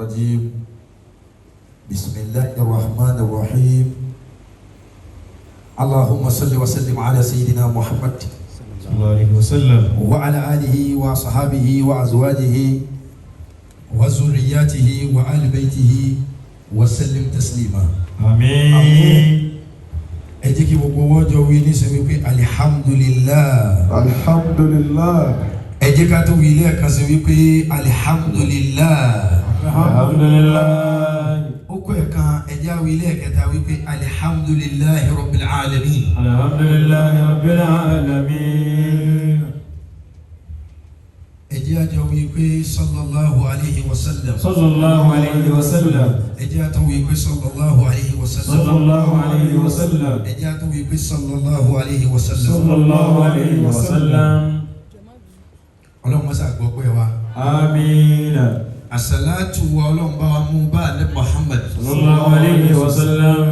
الرجيم بسم الله الرحمن الرحيم اللهم صل وسلم على سيدنا محمد صلى الله عليه وسلم وعلى آله وصحابه وأزواجه وذرياته وآل بيته وسلم تسليما آمين. ẹ jẹ́ kí gbogbo wọ́n jọ wí ní sẹ́mi pé alihamdulilah. Alhamdulillah. ẹ jẹ́ ká tó wí lẹ́ẹ̀kan sí wípé alihamdulilah. Alhamdulillah. ó kọ́ ẹ̀ kan ẹ jẹ́ wí lẹ́ẹ̀kẹta wípé alihamdulilah rabbil alamin. Alhamdulillah rabbil alamin. ẹ jẹ́ àjọ wí pé sallallahu alayhi wa sallam. Sallallahu alayhi wa sallam. ẹ jẹ́ àtọ́ wí pé sallallahu alayhi wa sallam. Sallallahu alayhi wa sallam. ẹ jẹ́ àtọ́ wí pé sallallahu alayhi wa sallam. Sallallahu alayhi wa sallam. ọlọ́run mọ́sá gbọ́ pé wa. Àmín. àsàlátù wa ọlọ́run bá wa mú bá ní Muhammad. Sallallahu alayhi wa sallam.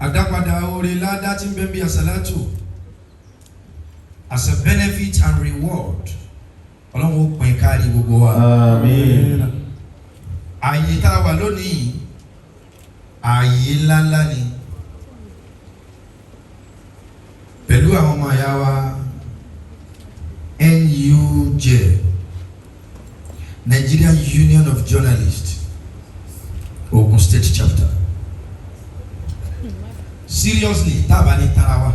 àdápadà oore ládá tí ń bẹ bí àsàlátù as a benefit and reward ọlọ́run ó pín kárí gbogbo wa. Àmín. ààyè tá a wà lónìí ààyè ńláńlá ni pẹ̀lú àwọn ọmọ àyà wa NUJ Nigerian Union of Journalists Ogun State Chapter. Seriously tá a bá ní tara wa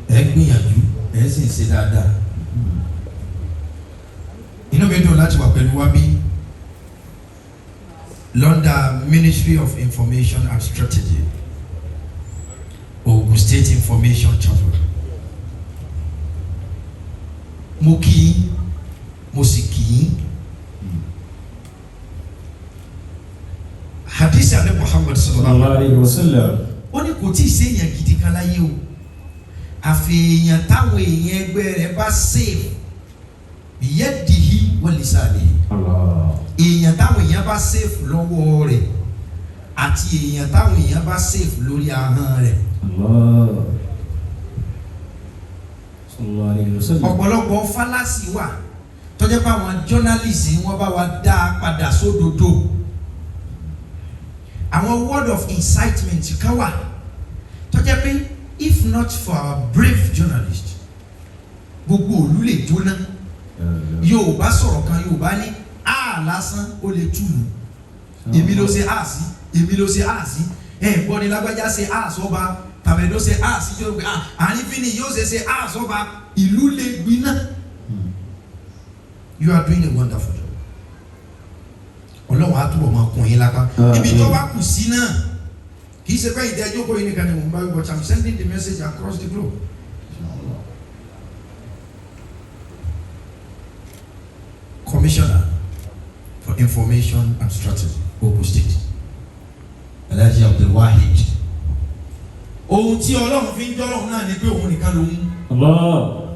ẹ gbìyànjú ẹ sì ń ṣe dáadáa. inú mi dùn láti wà pẹ̀lú wa bí London Ministry of Information and Strategy Ogun State Information Chapter. mo kì í mo sì kì í hadith Ànábì Muhammad sallallahu alayhi wa sallam. ó ní kò tí ì séèyàn gidi kan láyé o àfi èèyàn táwọn èèyàn ẹgbẹ́ rẹ̀ bá save biyadihi wa lisanihi. èèyàn táwọn èèyàn bá save lọ́wọ́ rẹ̀ àti èèyàn táwọn èèyàn bá save lórí ahọ́n rẹ̀. ọ̀pọ̀lọpọ̀ fálásì wà tó jẹ́ pé àwọn jọ́nálìsì wọ́n bá wa dá a padà sódodo. àwọn word of incitement kan wà tó jẹ́ pé if not for our brave journalists gbogbo òlú lè jóná. Yorùbá sọ̀rọ̀ kan Yorùbá ní a lásán ó lè túlù èmi ló ṣe a sí èmi ló ṣe a sí gbọ́ni lágbájá ṣe a sọ́ba tàbí ló ṣe a sí yóò gbé àrífínì yóò ṣe a sọ́ba ìlú lè gbiná. You are doing a wonderful job. Ọlọ́run á túbọ̀ máa kún yín lápá ibi tó bá kù sí náà kì í ṣe pé ìdí ẹjọ́ kó yín nìkan ni mo ń bá but I'm sending the message across the globe. Commissioner for Information and Strategy, Ogun State, Alhaji Abdul Wahid. Ohun tí Ọlọ́run fi ń jọ́lọ́run náà ni pé òun nìkan lòun.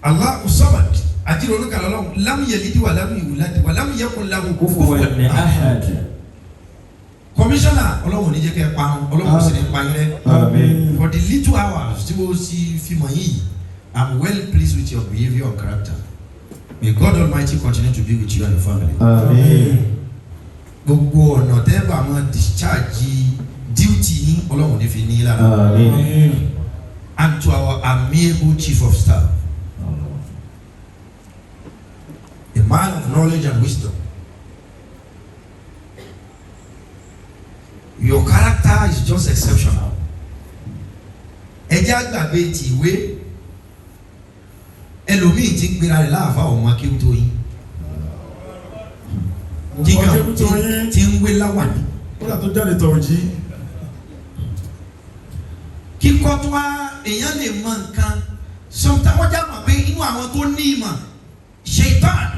Allahu Samad, àti olùkà lọ́lọ́run, lam yalid wa lam yulad wa lam yakun lahu kufuwan ahad. Commissioner, Ọlọ́run ní jẹ́ kẹ́ parun, Ọlọ́run sì ní pa yín rẹ́. For the little hours tí mo sì fi mọ̀ yìí, I'm well pleased with your behaviour and character. May God Almighty continue to be with you and your family. Amen. Gbogbo ọ̀nà tẹ́bà máa discharge duty yín Ọlọ́run ní fi ní lára. Amen. And to our amiable chief of staff, a man of knowledge and wisdom. Your character is just exceptional. Ẹ jẹ́ àgbàgbé ti ìwé. Ẹlòmíì ti ń gbéra rẹ̀ láàfáà ọmọ akéwù tó yín. Jígan ti ń wé láwàní. Ó yà tó jáde tọ̀rọ̀ jí. Kíkọ́ tó wá èèyàn lè mọ nǹkan. Sometimes wọ́n já mọ̀ pé inú àwọn tó ní ìmọ̀ Ṣaitan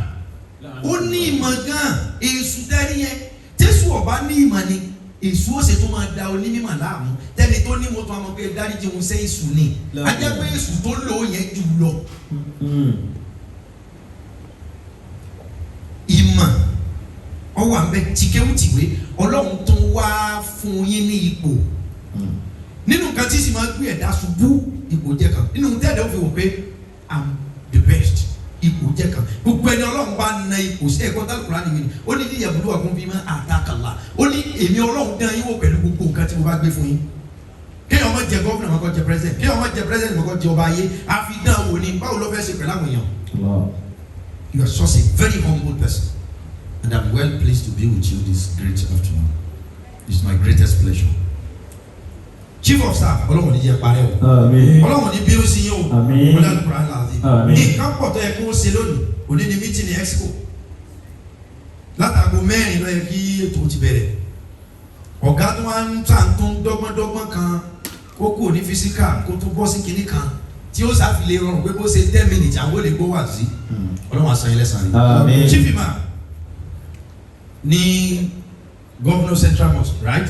ó ní ìmọ̀ gan-an èṣù tẹ́rí yẹn. Tẹ́sù ọ̀bá ní ìmọ̀ ni èṣù ó ṣe tó máa da onímọ̀ láàmú. Tẹ́ni tó ní mo tó àwọn pé dáríjì òun ṣe èṣù ni. A jẹ́ pé èṣù tó lò ó yẹn jù lọ. Ìmọ̀ ọwọ́ àmbẹ tìkéwùtìwé Ọlọ́run tó wá fún yín ní ipò nínú nǹkan tí sì máa gbé ẹ̀dá ṣubú ipò jẹ́ kan nínú tẹ́ẹ̀dẹ̀ ó fi wò pé I'm the best ipò jẹ́ kan gbogbo ẹni Ọlọ́run bá na ipò sí ẹ̀kọ́ tá Al-Qur'ani mi ni ó ní níyàbúrú àgún bíi máa àtàkàlà ó ní èmi Ọlọ́run dán yín wò pẹ̀lú gbogbo nǹkan tí mo bá gbé fún yín kéèyàn máa jẹ gọ́ọ̀nà máa kọ́ jẹ president kéèyàn máa jẹ president máa kọ́ jẹ ọba ayé àfi dán wò ní báwo ló fẹ́ ṣe pẹ̀lú àwọn èèyàn. You are such a very humble person and I'm well pleased to be with you this great afternoon. It's my greatest pleasure. Chief of Staff Ọlọ́run ní jẹ́ parẹ́ o Ọlọ́run ní bínú sí yín o wọ́n dá lùkùrán láti nǹkan pọ̀ tó yẹ kó ṣe lónìí òní ni meeting ní expo látago 4 ló yẹ kí ètò ti bẹ̀rẹ̀ ọ̀gá tó wá ń tà tó ń dọ́gbọ́n kan kókó ní physical kó tó bọ́ sí kinní kan tí ó ṣàfilè rọrùn pé bó ṣe 10 minutes àwọn olè gbó wà sí Ọlọ́run àṣà ilẹ̀ sàn ní Chief Imam ní Governor Central Mosque right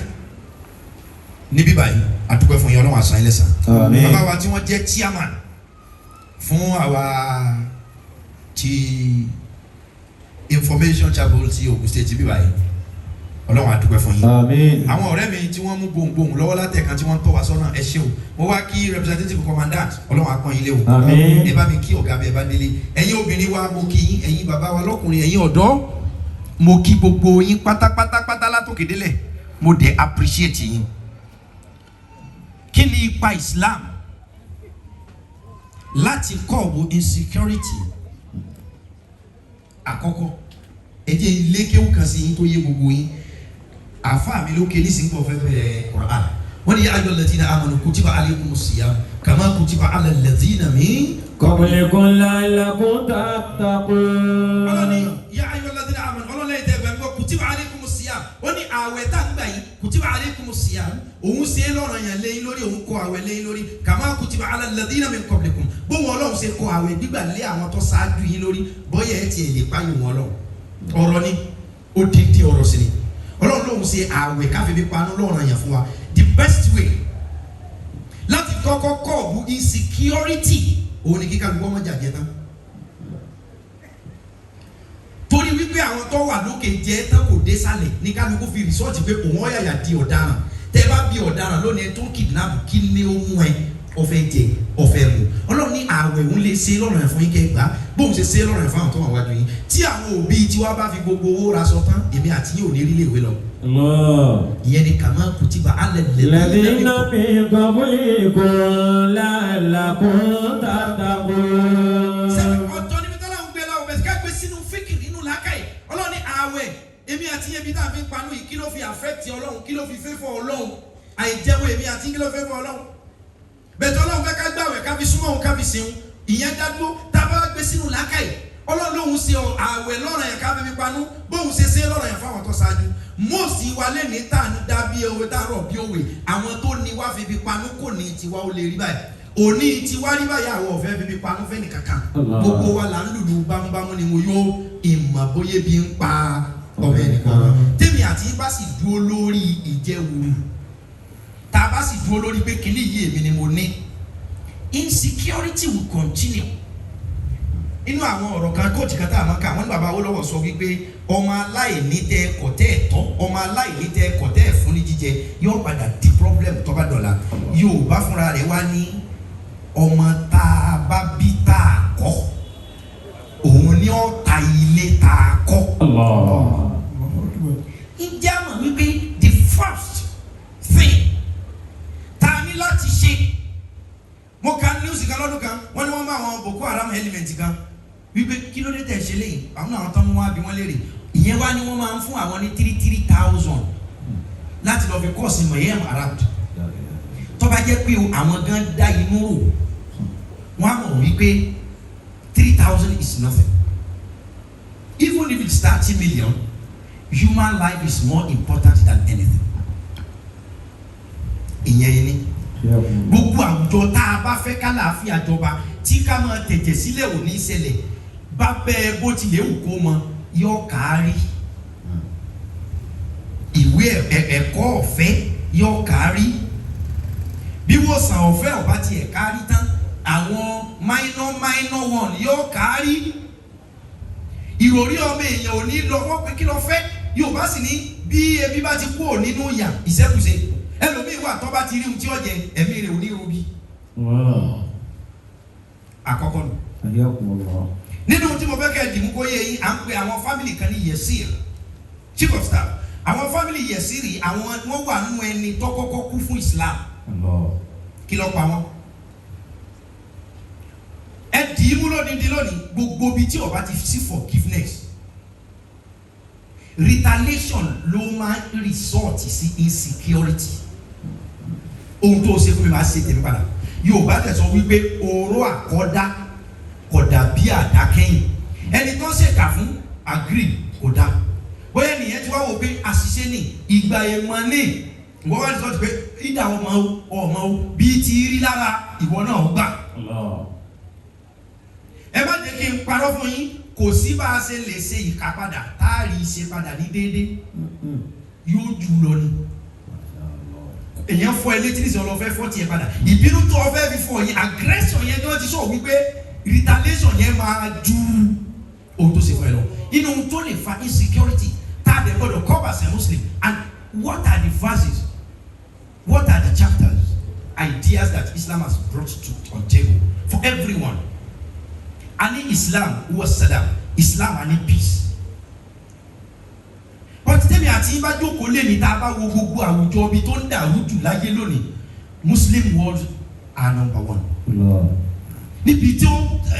níbí báyìí àdúpẹ́ fún yín Ọlọ́run àṣà ilẹ̀ sàn bàbá wa tí wọ́n jẹ́ chairman fún àwa ti information chapel ti Ogun State bí báyìí Ọlọ́run àdúpẹ́ fún yín àwọn ọ̀rẹ́ mi tí wọ́n mú gbohùngbohùn lọ́wọ́ látẹ̀kan tí wọ́n ń tọ́ wa sọ́nà ẹ ṣé o mo wá kí representative commandant Ọlọ́run apọ́n ilé o ẹ bá mi kí ọ̀gá mi ẹ bá délé ẹ̀yin obìnrin wa mo kí yín ẹ̀yin bàbá wa lọ́kùnrin ẹ̀yin ọ̀dọ́ mo kí gbogbo yín pátápátá látòkè délẹ̀ mo dẹ̀ appreciate yín. Kí ni ipa Islam láti kọ́ọ̀bù insecurity àkọ́kọ́ ẹ jẹ́ ilé kéwù kan sí yín tó yé gbogbo yín àfáà mi lókè nísìnyí tó fẹ́ bẹ̀rẹ̀ Quran wọ́n ní ayyuhal ladhina amanu kutiba alaykumus siyam kama kutiba alal ladhina min qablikum la'allakum tattaqun. ọlọ́ni ya ayyuhal ladhina amanu ọlọ́ni ẹ̀ tẹ́ gbẹ̀ngbọ́ kutiba alaykumus siyam ó ní àwẹ̀ tá ń gbà yìí kutiba alaykumus siyam òun ṣe lọ́rọ̀ yẹn léyìn lórí òun kọ àwẹ̀ léyìn lórí kama kutiba ala alladhina min qablikum bóun Ọlọ́run ṣe kọ àwẹ̀ gbígbà lé àwọn tó ṣáájú yín lórí bọ́yẹ̀ ẹ̀ tiẹ̀ lè páyò wọn lọ ọ̀rọ̀ ni ó dídí ọ̀rọ̀ sí ni Ọlọ́run lóun ṣe àwẹ̀ káfí bí panu lọ́rọ̀ yẹn fún wa the best way láti kọ́kọ́ kọ́ọ̀bù insecurity òun ni kíkà gbogbo ọmọ jàjẹ́ tán torí wípé àwọn tó wà lókè jẹ́ tán kò dé sálẹ̀ ní kálukú fi rìsọ́ọ̀tì pé òun ọ̀yàyà di ọ̀daràn tẹ́ bá bí ọ̀daràn lónìí tó kidnap kí ni ó mú ẹ ọ̀fẹ́ jẹ ọ̀fẹ́ mu Ọlọ́run ní àwẹ̀ òun lè ṣe lọ́rùn ẹ̀ fún yín kẹ́ gbà bóun ṣe ṣe lọ́rùn ẹ̀ fún àwọn tó wà wájú yín tí àwọn òbí tiwa bá fi gbogbo owó ra sọ tán èmi àti yín ò ní rí léèwé lọ. ìyẹn ni kàmá kutiba alẹ́ lẹ́dínà mi qablikum la'allakum tattaqun. sẹ́mi ọ̀tọ̀ níbi tọ́lá ń gbé láwọn bẹ̀sẹ̀ ká gbé sínú fíkì nínú làákàyè Ọlọ́run ní àwẹ̀ èmi àti yẹn bí tá a fi ń panu yìí kí ló fi affect Ọlọ́run kí ló fi fẹ́ fọ́ Ọlọ́run àìjẹ́wọ́ èmi àti kí ló fẹ́ fọ́ Ọlọ́run bẹ̀tẹ̀ Ọlọ́run fẹ́ ká gbàwẹ̀ ká fi súnmọ́ òun ká fi sìn ìyẹn dádúró tá a bá gbé sínú làákàyè Ọlọ́run lóhun ṣe àwẹ̀ lọ́rọ̀ yẹn ká fi panu bóun ṣe lọ́rọ̀ yẹn fáwọn tó ṣáájú mọ́ọ̀sì wa lẹ́ni tá a ń dá bí owó tá a rọ̀ bí òwe àwọn tó ní wá fi panu kò ní tiwa ó lè rí báyìí òní tiwa rí báyìí àwọn ọ̀fẹ́ fi panu fẹ́ nìkankan gbogbo wa là ń lùlù bámúbámú ni mo yóò ìmọ̀ bóyá bí ń pa ọ̀bẹ nìkan tèmi àti bá sì dúró lórí ìjẹ́wòrú tá a bá sì dúró lórí pé kìlì yìí èmi ni mo ní insecurity will continue. Inú àwọn ọ̀rọ̀ kan kóòtù kan tá a máa kà wọ́n ní bàbá Awólọ́wọ̀ sọ wípé ọmọ aláìní tẹ kọ̀tẹ́ ẹ̀tọ́ ọmọ aláìní tẹ kọ̀tẹ́ ẹ̀fún ní jíjẹ yóò padà di problem tó bá dọ̀la Yorùbá fúnra rẹ̀ wá ní ọmọ tá a bá bí tá a kọ́ òun ni ó ta ilé tá a kọ́. Ǹjẹ́ àmọ̀ wípé the first thing tá a ní láti ṣe mo ka news kan lọ́dún kan wọ́n ní wọ́n bá àwọn Boko Haram element kan wípé kí ló dé tẹ̀ ṣe léyìn àwọn àwọn tán mú wá bí wọ́n léèrè ìyẹn wá ní wọ́n máa ń fún àwọn ní 3,000 láti lọ fi kọ́ọ̀sì mọ̀yẹ́m Arab tó bá jẹ́ pé àwọn gan dá inú rò wọ́n á mọ̀ wípé 3,000 is nothing even if it's 30 million human life is more important than anything ìyẹn yẹn ni gbogbo àwùjọ tá a bá fẹ́ kálàáfíà jọba tí ká máa tẹ̀jẹ̀ sílẹ̀ ò ní ṣẹlẹ̀ bá bẹ́ẹ̀ bó tilẹ̀ wù kó mọ yọ kárí ìwé ẹ̀kọ́ ọ̀fẹ́ yọ kárí bí wòsàn ọ̀fẹ́ ọ̀bá tiẹ̀ kárí tán àwọn minor one yọ kárí ìròrí ọmọ èèyàn ò ní lọ wọ́n pé kí lọ fẹ́ Yorùbá sì ní bí ebi bá ti kú ò nínú ìyà ìṣẹ́kùṣe ẹlòmíì wà tó bá ti rí ohun tí ó jẹ ẹ̀mí rẹ̀ ò ní rogi. àkọ́kọ́ nù. nínú tí mo fẹ́ kẹ́ dìmú kó yé yín à ń pe àwọn family kan ní Yesir chief of staff àwọn family Yesiri àwọn wọ́n wà nínú ẹni tó kọ́kọ́ kú fún Islam kí ló pa wọ́n ẹ dì í mú lónìí gbogbo bí tí ó bá ti sí forgiveness retaliation ló máa resort sí insecurity ohun tó ṣe fún mi máa ṣe tèmi padà Yorùbá tẹ̀ sọ wípé oró àkọ́dá kódà bí àdákẹ́yìn ẹni tó ṣèkà fún agree kò dá bóyá nìyẹn tí wàá wò pé àṣìṣe ní ìgbà èèmọ̀ ní ìwọ wá ní sọ́ọ̀tì pé ìdá ọmọ o bí ti rí lára ìwọ náà gbà. ẹ má jẹ́ kí n parọ́ fún yín kò sí bá a ṣe lè ṣe ìka padà tá a rí ṣe padà ní déédéé yóò jù lọ ni èèyàn fọ ilé tí ní sọ lọ fẹ́ fọ́ tiẹ̀ padà ìbínú tó ọ fẹ́ fi fọ yẹn aggression yẹn ni wọ́n ti sọ wípé retaliation yẹn máa ju ohun tó ṣe fún ẹ lọ inú tó lè fa insecurity tá a dẹ̀ gbọ́dọ̀ cover as a Muslim and what are the verses what are the chapters ideas that Islam has brought to on table for everyone ani Islam huwa salam Islam ani peace but tẹ́mi àti yín bá jókòó lé ní tá a bá wo gbogbo àwùjọ ibi tó ń dàrú jù láyé lónìí Muslim world are number one níbi tí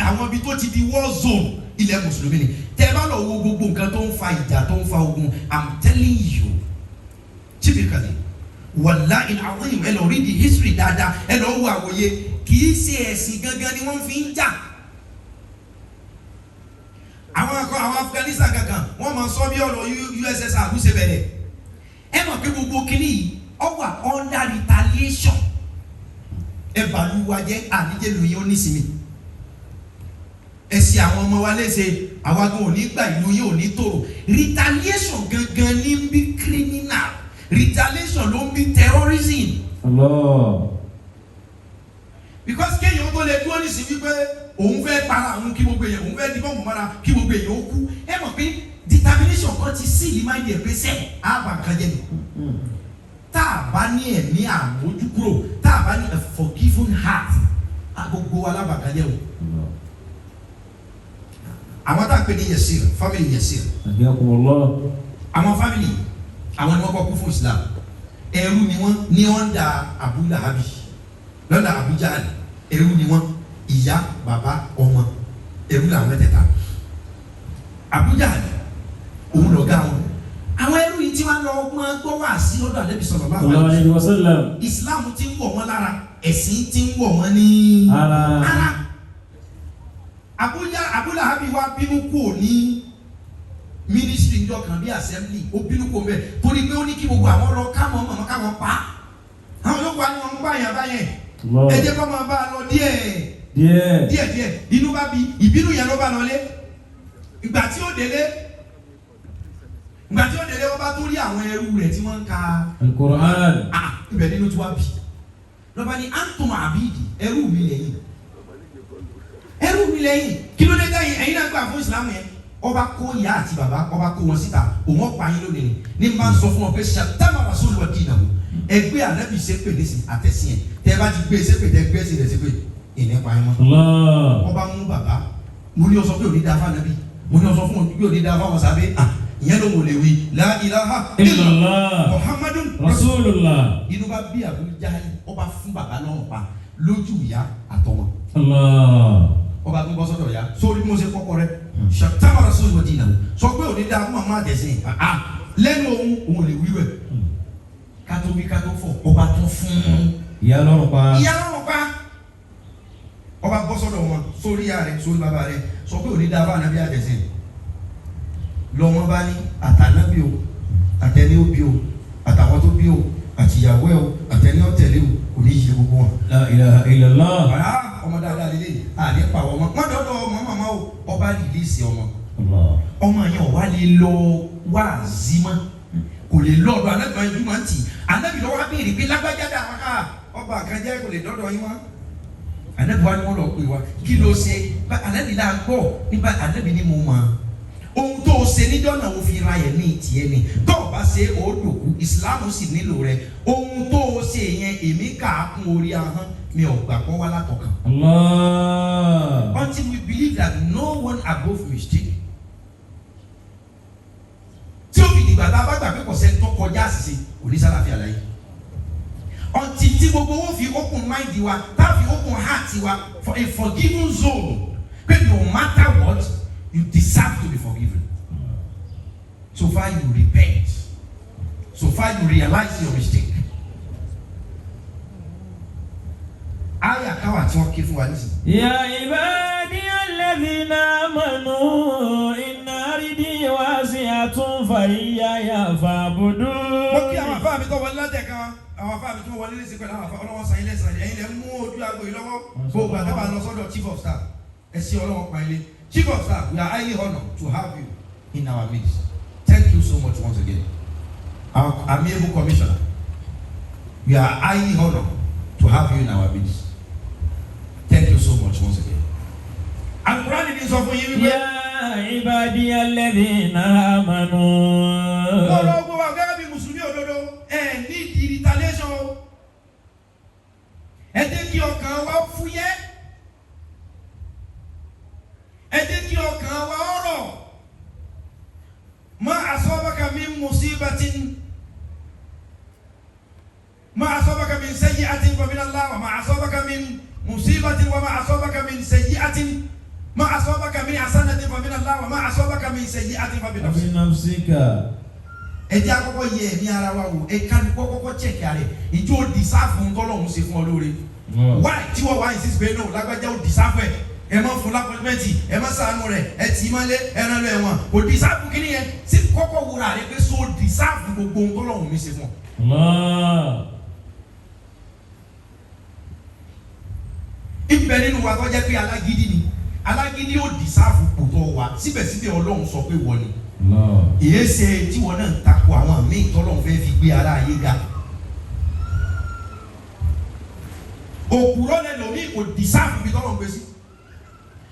àwọn ibi tó ti di war zone ilẹ̀ mùsùlùmí ni tẹ́ bá lọ wo gbogbo nǹkan tó ń fa ìjà tó ń fa ogun I'm telling you typically wallahi al-azim ẹ lọ read the history dáadáa ẹ lọ wo àwòye kì í ṣe ẹ̀sìn gangan ni wọ́n fi ń jà àwọn Afghanistan gangan wọ́n máa sọ bí ọ̀rọ̀ USSR ló ṣe bẹ̀rẹ̀ ẹ mọ̀ pé gbogbo kínní yìí ọ wà under retaliation ẹ bàlúwa jẹ́ àníjẹ́ lóyún ó nísìmí ẹ ṣe àwọn ọmọ wa léṣe àwa gan ò ní gbà ìlú yìí ò ní tòrò retaliation gangan ní ń bí criminal retaliation ló ń bí terrorism. because kéèyàn tó lè dúró nísìnyí wípé òun fẹ́ para òun kí gbogbo èèyàn òun fẹ́ di bọ́ọ̀mù mọ́ra kí gbogbo èèyàn ó kú ẹ mọ̀ pé determination kan ti sí ìlú máa ń yẹ pé sẹ́ẹ̀ á bà kan jẹ́ ni tá a bá ní ẹ̀mí àmójúkúrò tá a bá ní a forgiving heart gbogbo alábàkájẹ́ o. àwọn tá a pè ní Yesir family Yesir àwọn family àwọn ni wọ́n kọ́ kú fún Islam ẹrú ni wọ́n ní ọ̀ndà Abu Lahabi lọ́ndà Abu Jahl ẹrú ni wọ́n ìyá bàbá ọmọ ẹrú làwọn mẹ́tẹ̀ẹ̀ta Abu Jahl òun lọ̀gá wọn àwọn ẹrú yìí tí wọ́n lọ máa gbọ́ wá sí ọ̀dọ̀ Ànábì sallallahu alaihi wasallam Islam ti ń wọ̀ wọ́n lára ẹ̀sìn ti ń wọ̀ wọ́n ní ara Abu Lahabi wá bínú kúrò ní ministry ìjọ kan bí assembly ó bínú kúrò bẹ́ẹ̀ torí pé ó ní kí gbogbo àwọn lọ káwọn mọ̀mọ́ káwọn pa àwọn yóò wá ní wọn ń bá yàn báyẹn ẹ jẹ́ kó máa bá a lọ díẹ̀ inú bá bí ìbínú yẹn ló bá lọ lé ìgbà tí ó délé wọ́n bá tó rí àwọn ẹrú rẹ̀ tí wọ́n ń ka Al-Qur'an ibẹ̀ nínú tí wọ́n bì lọ́ba ní antum abidi ẹrú mi lẹ́yìn kí ló dé dáyìn ẹ̀yin náà gbà fún Islam yẹn ọba kó ìyá àti bàbá ọba kó wọn síta òun ọ̀pá yín lónìí ní bá ń sọ fún wọn pé ṣàtàmà rasul wa dinahu ẹgbẹ́ Ànábì ṣépè ní àtẹ̀sí yẹn tẹ́ bá ti gbé ṣépè tẹ́ gbé sí rẹ̀ ṣépè ìní pa yín mọ́ ọba mú bàbá mo ní ọsọ pé òní dá fún Ànábì mo ní ọsọ fún pé òní dá fún àwọn sábẹ́ ìyẹn ló wò lè wí la ilaha illallah muhammadun rasulullah inú bá bí Abu Jahl ọba fún bàbá lọ́rùn pa lójú ìyá àtọmọ ọba tó bọ́ sọ́dọ̀ ya sórí mo ṣe kọ́kọ́ rẹ ṣàtàmà rasul wa dinahu sọ pé òní dá fún àmọ́ àtẹ̀sìn lẹ́nu òun lè wíwẹ̀ kátó wí kátó fọ̀ ọba tó fún ìyá lọ́rùn pa ọba bọ́ sọ́dọ̀ wọn sórí ya rẹ sórí bàbá rẹ sọ pé òní dá fún ànábì àtẹ̀sìn lọ́wọ́n bá ní àtànábì o àtẹni ó bí o àtàwọn tó bí o àtìyàwó ẹ o àtẹni ó tẹ̀lé o kò ní yí gbogbo wọn. La ilaha illallah. ọmọ dáadáa lè léyìí àdé pa ọmọ wọn dọdọ ọmọ màmá o ọba rìlíìsì ọmọ yẹn wà lè lọ wá zimá kò lè lọ́dọ̀ anábì máa ń dúmọ̀ ntì anábì lọ́wọ́ á béèrè pé lágbájá dà wá ọba àkànjẹ́ kò lè dọ́dọ̀ yín wá anábì wa ni wọ́n lọ pè wá kí ló ṣe anábì náà gbọ́ nípa anábì ni mo mọ̀ ohun tó o ṣe níjọ́ náà o fi ra ẹ̀mí tiẹ̀ ni tó o bá ṣe o dòkú ìsìláàmù sì nílò rẹ̀ ohun tó o ṣe yẹn èmi kà á kún orí ahọ́n mi ò gbà kọ́ wá látọ̀kan. Allah. Until we believe that no one above mistake. Tí o fi dìgbà tá a bá gbà pé kò sẹ́ni tó kọjá àṣìṣe onísàlàfíà láyé. Until tí gbogbo wọn fi open mind wa tá a fi open heart wa for a forgiven zone pé no matter what you deserve to be forgiven. So far you repent. So far you realize your mistake. Aya káwà tí wọ́n ké fún wa nísìnyí. Ya ibadiyalladhina amanu inna ardi wasi'atun fa iyaya fa'budun. Mo kí àwọn afá mi tó wọlé lọ́tẹ̀ kan, àwọn afá mi tó wọlé lẹ́sìn pẹ̀lú àwọn afá ọlọ́wọ́ sàn ilé sàn ẹ̀yin lẹ́ mú ojú agbo yìí lọ́wọ́. Gbogbo àtàwọn lọ sọ́dọ̀ chief of staff. Ẹ sí ọlọ́wọ́ pa ilé. Chief of staff, we are highly honoured to have you in our midst. Thank you so much once again. Our amiable commissioner, we are highly honoured to have you in our midst. Thank you so much once again. Al-Quran is of you. Ya ibadiyalladhina amanu. Ọ̀rọ̀ ogun wa gẹ́gẹ́ bí Mùsùlùmí òdodo ẹ̀ ní ìdí retaliation. Ẹ jẹ́ kí ọkàn wa fúyẹ́. Ẹ jẹ́ kí ọkàn wa ọ̀rọ̀. Ma asabaka min musibatin. Ma asabaka min sayyi'atin fa min Allah wa ma asabaka min musibatin wa ma asabaka min sayyi'atin ma asabaka min hasanatin fa min Allah wa ma asabaka min sayyi'atin fa min nafsika. Ẹ jẹ́ àkọ́kọ́ yẹ ẹ̀mí ara wa wò ẹ ká kọ́kọ́ check ara rẹ̀ ìjọ ò deserve ntọ́lọ́hún ṣe fún ọ lóore. Why tí wọ́n wá insist pé no lágbájá ò deserve ẹ̀ ẹ má fún lápẹ́mẹ́ntì ẹ má ṣàánú rẹ̀ ẹ tì í mọ́lé ẹ rán lọ ẹ̀wọ̀n kò deserve kíní yẹn sí kọ́kọ́ wúra rẹ̀ pé so deserve gbogbo ntọ́lọ́hún mi ṣe fún ọ. Ibẹ̀ nínú wa tó jẹ́ pé alágídí ni alágídí ó dìsáàfù kò tọ́ wa síbẹ̀síbẹ̀ Ọlọ́run sọ pé wọ́n ni èyí ṣe tí wọ́n náà ń takò àwọn míì tọ́lọ́run fẹ́ fi gbé ara ayé ga òkúrọ́ lẹ́nu mi kò dìsáàfù bí tọ́lọ́run gbé sí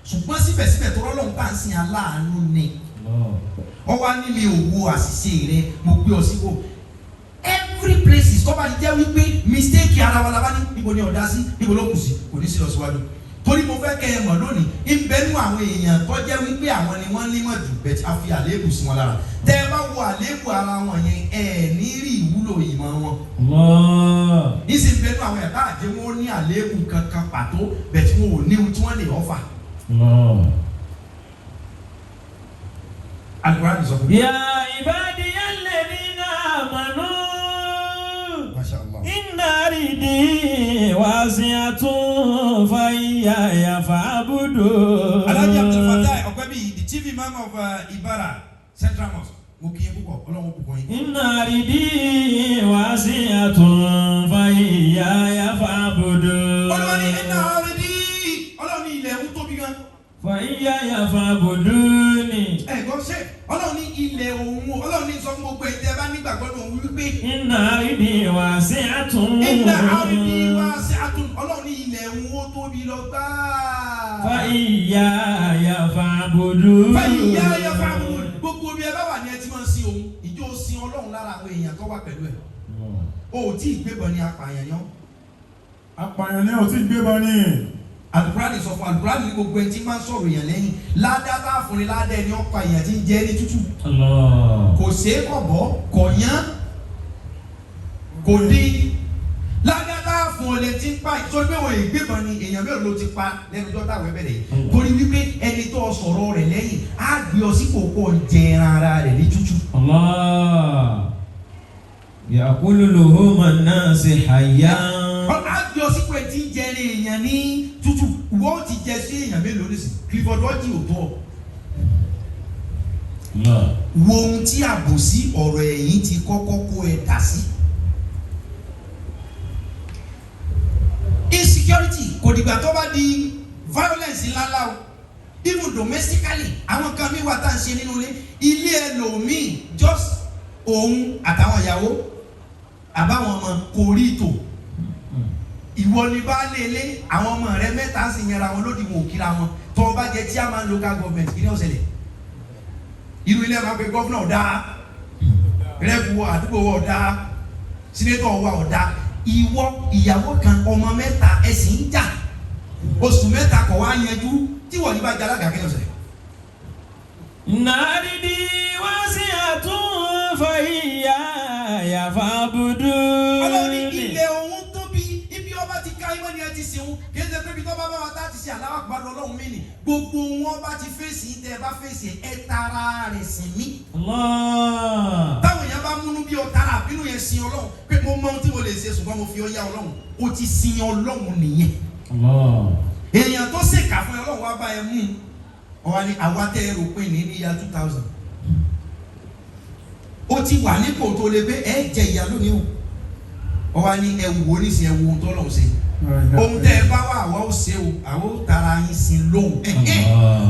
ṣùgbọ́n síbẹ̀síbẹ̀ tó Ọlọ́run bá ń sin aláàánú ni ọwọ́ á ní mi ò wo àṣìṣe rẹ mo gbé ọ síbò every places tó bá ti jẹ́ wípé mistake ara wa la bá ní níbo ni ọ̀dá sí níbo ló kù sí kò ní sí lọ síwájú torí mo fẹ́ kẹ́ ẹ mọ̀ lónìí ìbẹ́nu àwọn èèyàn tó jẹ́ wípé àwọn ni wọ́n nímọ̀ jù bẹ́ẹ̀ a fi àléébù sí wọn lára tẹ́ ẹ bá wo àléébù ara wọn yẹn ẹ ní rí ìwúlò ìmọ̀ wọn. ìsìn bẹ́nu àwọn ẹ̀ka àti wọn ní àléébù kankan pàtó bẹ́ẹ̀ tí wọn ò ní ohun tí wọ́n lè ọ̀fà. Al-Quran sọ fún mi. Ya ibadiyalladhina amanu. Inna ardi wasi'atun fa iyaya fa'budun. Alhaji Abdul Fattah Ọ̀pẹ́bí, the chief imam of Ibara Central Mosque. Mo kí yín púpọ̀, Ọlọ́run púpọ̀ yín. Inna ardi wasi'atun fa iyaya fa'budun. Ọlọ́run ní inna ardi. Ọlọ́run ní ilẹ̀ ń tóbi gan. Fa iyaya fa'budun. Ẹ̀gbọ́n ṣe Ọlọ́run ní ilẹ̀ òun Ọlọ́run ní sọ fún gbogbo èdè ẹ bá nígbàgbọ́ ní òun wípé. Inna ardi wasi'atun. Inna ardi wasi'atun. Ọlọ́run ní ilẹ̀ òun ó tóbi lọ gbáà. Fa iyaya fa'budun. Fa iyaya fa'budun. Gbogbo bí ẹ bá wà ní ẹ ti máa ń sin òun ìjọ sin Ọlọ́run lára àwọn èèyàn tó wà pẹ̀lú ẹ̀. O ò tí ì gbébọn ní apààyàn yán. Apààyàn ni ò tí ì gbébọn ní. Al-Qur'an sọ fún Al-Qur'an ní gbogbo ẹni tí máa ń sọ̀rọ̀ èèyàn lẹ́yìn ládá bá fún ni ládá ẹni ọ̀pá èèyàn tí ń jẹ́ ní tútù. Kò ṣeé kọ̀ bọ́ kò yán kò dín ládá bá fún ọ lẹ tí ń pa ìtọ́jú pé wọ́n ìgbébọn ni èèyàn mẹ́rin ló ti pa lẹ́nu ọjọ́ táwọn ẹbẹ̀ rẹ̀ torí wípé ẹni tó sọ̀rọ̀ rẹ̀ lẹ́yìn á gbé ọ sí kòkó jẹran ara rẹ̀ ní tútù. Yaqulu luhuman nasi hayyan. Á gbé ọ sí pé tí ń jẹrin èèyàn ní tútù wọ́n ti jẹ sí èèyàn mélòó nísìnyí Clifford Orji ò tó ọ. Wo ohun tí àbòsí ọ̀rọ̀ ẹ̀yìn ti kọ́kọ́ kó ẹ dà sí. Insecurity kò dìgbà tó bá di violence ńláńlá o even domestically àwọn kan mi wà tá à ń ṣe nínú ilé ẹlòmíì just òun àtàwọn ìyàwó àbáwọn ọmọ kò rí ìtò ìwọ ni baálé ilé àwọn ọmọ rẹ mẹ́ta sì yẹra wọn lódì wọn ò kíra wọn tó o bá jẹ chairman local government kí ni ó ṣẹlẹ̀ irú ilé máa pe gọ́fúnà ọ̀dá rẹ́bù àdúgbò ọ̀dá sínétọ̀ wà ọ̀dá ìwọ ìyàwó kan ọmọ mẹ́ta ẹ̀sìn ń jà oṣù mẹ́ta kọ̀ wá yanjú tí wọ́n ní bá jẹ́ alága kí lọ́sẹ̀. Nàrídì wá sí àtún fàyíyá yàfà budú. Ọlọ́run ní ilé òun tóbi ibi ọba ti ká ìmọ̀ ni ẹ ti sìn kì í ṣe pé ibi tó bá bá wa tá ti ṣe aláwọ̀ àgbàdo ọlọ́run mí ni gbogbo wọn bá ti fèsì tẹ bá fèsì ẹ tara rẹ̀ sìn mí. Táwọn èèyàn bá múnú bí ọ̀tara àbínú yẹn sin ọlọ́run pé mo mọ ohun tí mo lè ṣe ṣùgbọ́n mo fi ọyá ọlọ́run o ti sin ọlọ́run nìyẹn. Èèyàn tó ṣèkà fún ọlọ́run wá bá ẹ mú ọwọ́ ni àwa tẹ́ ẹ rò pé ní ìyá 2000 ó ti wà nípò tó lè gbé ẹ jẹ ìyá lónìí o ọwọ́ ni ẹ wò ó nísìnyí ẹ wo ohun tó lọ́hùn ṣe ohun tẹ́ ẹ bá wà àwa ó ṣe o àwa ó tara yín sin lóhùn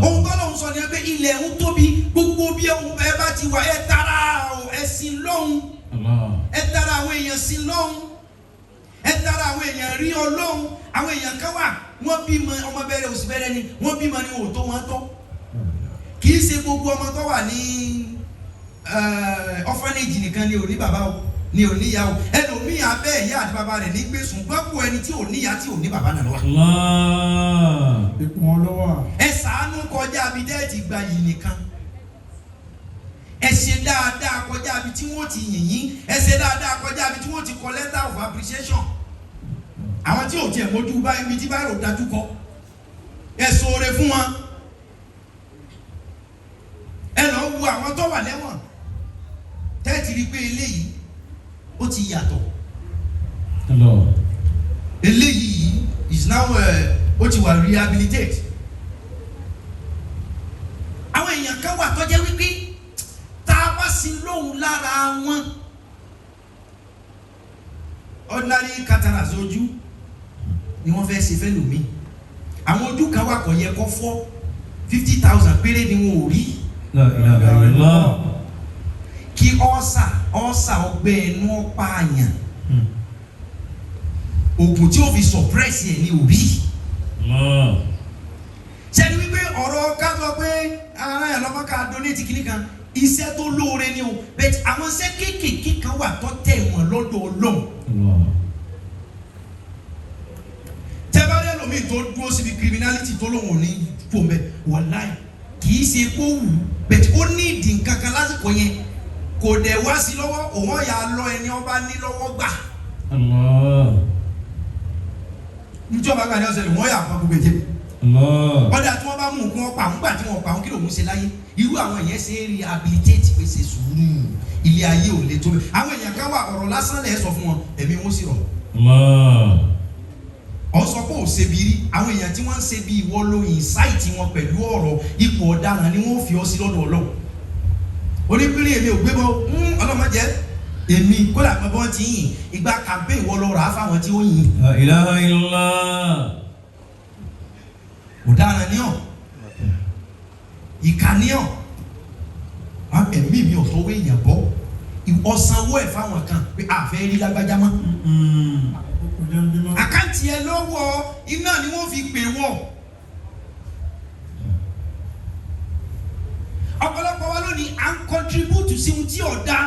ohun tó lọ́hùn sọ ni ẹ pé ilẹ̀ ń tóbi gbogbo bí ẹ bá ti wà ẹ tara ẹ sin lóhùn ẹ tara àwọn èèyàn sin lóhùn ẹ tara àwọn èèyàn rí ọlọ́hùn àwọn èèyàn kan wà wọ́n bímọ ọmọ bẹ̀rẹ̀ òsì bẹ̀rẹ̀ ni wọ́n bímọ ni òótọ́ wọn tọ́ kì í ṣe gbogbo ọmọ tó wà ní orphanage nìkan ni ò ní bàbá o ni ò níyà o ẹlòmíì abẹ́ ìyá àti bàbá rẹ̀ ní gbèsùn gbọ́pọ̀ ẹni tí ò níyà tí ò ní bàbá náà lọ́wọ́. ipò wọn lọ́wọ́. ẹ ṣàánú kọjá abi dẹ́ẹ̀tì gba yìí nìkan ẹ ṣe dáadáa kọjá abi tí wọ́n ti yìnyín ẹ ṣe dáadáa kọjá abi tí wọ́n ti kọ letter of appreciation àwọn tí ò tiẹ̀ mójú bá ibi tí bá rò dájú kọ ẹ ṣoore fún wọn ẹ lọ wo àwọn tó wà lẹ́wọ̀n tẹ́ẹ̀tì rí pé eléyìí ó ti yàtọ̀ eléyìí is now ó ti wà rehabilitate àwọn èèyàn kan wà tó jẹ́ wípé tá a bá sí lóhùn lára wọn ordinary cataracts ojú ni wọ́n fẹ́ ṣe fẹ́ lómi àwọn ojú kan wà kò yẹ kó fọ́ 50,000 péré ni wọn ò rí kí ọ̀sà ọgbẹ́ ẹnu ọ̀pá àyàn oògùn tí ó fi suppress ẹ̀ ní orí ṣẹ́ni wípé ọ̀rọ̀ ká sọ pé ara ẹ̀ lọ́mọ ká donate kìíní kan iṣẹ́ tó lóore ni o but àwọn iṣẹ́ kéékèèké kan wà tó tẹ̀ wọ́n lọ́dọ̀ Ọlọ́run tẹ́bárẹ́ lómi tó dúró síbi criminality tó lóun ò ní fòmẹ́ wàláì kì í ṣe kó wù but ó ní ìdí nǹkan kan lásìkò yẹn kò dẹ̀ wá sí lọ́wọ́ òun ọ̀yà lọ ẹni ọba ní lọ́wọ́ gbà. níjọba gba ni ọ̀sẹ̀ lè wọ́n yà pa gbogbo èjè. ọ̀dà tí wọ́n bá mú nǹkan ọ̀pá àwọn gbà tí wọ́n pa àwọn kí lòun ṣe láyé irú àwọn èèyàn ṣe é rehabilitate pé ṣe sùúrù ilé ayé ò lè tó bẹ́ẹ̀. àwọn èèyàn kan wà ọ̀rọ̀ lásán lẹ̀ sọ fún wọn ẹ̀mí wọn sì rọ̀. ọ̀ sọ pé ò ṣe bí rí àwọn èèyàn tí wọ́n ń ṣe bí ìwọ lo insight wọn pẹ̀lú ọ̀rọ̀ ipò ọ̀daràn ni wọ́n fi ọ sí lọ́dọ̀ Ọlọ́run onípínlẹ̀ èmi ò gbé bọ́ ọlọ́mọdé èmi kódà pé bọ́n ti yìn ìgbà kàmpé ìwọ lọ rà á fáwọn tí ó yìn. ilaha illallah. ọ̀daràn ni ọ́ ìkà ni ọ́ ẹ̀mí mi ò tọ́wọ́ èèyàn bọ́ ọ̀sánwó ẹ̀ fáwọn kan pé àfẹ́ rí lágbájá mọ́. àkáǹtì ẹ lọ́wọ́ iná ni wọ́n fi pè wọ́. ọ̀pọ̀lọpọ̀ wa lónìí à ń contribute sí ohun tí ò da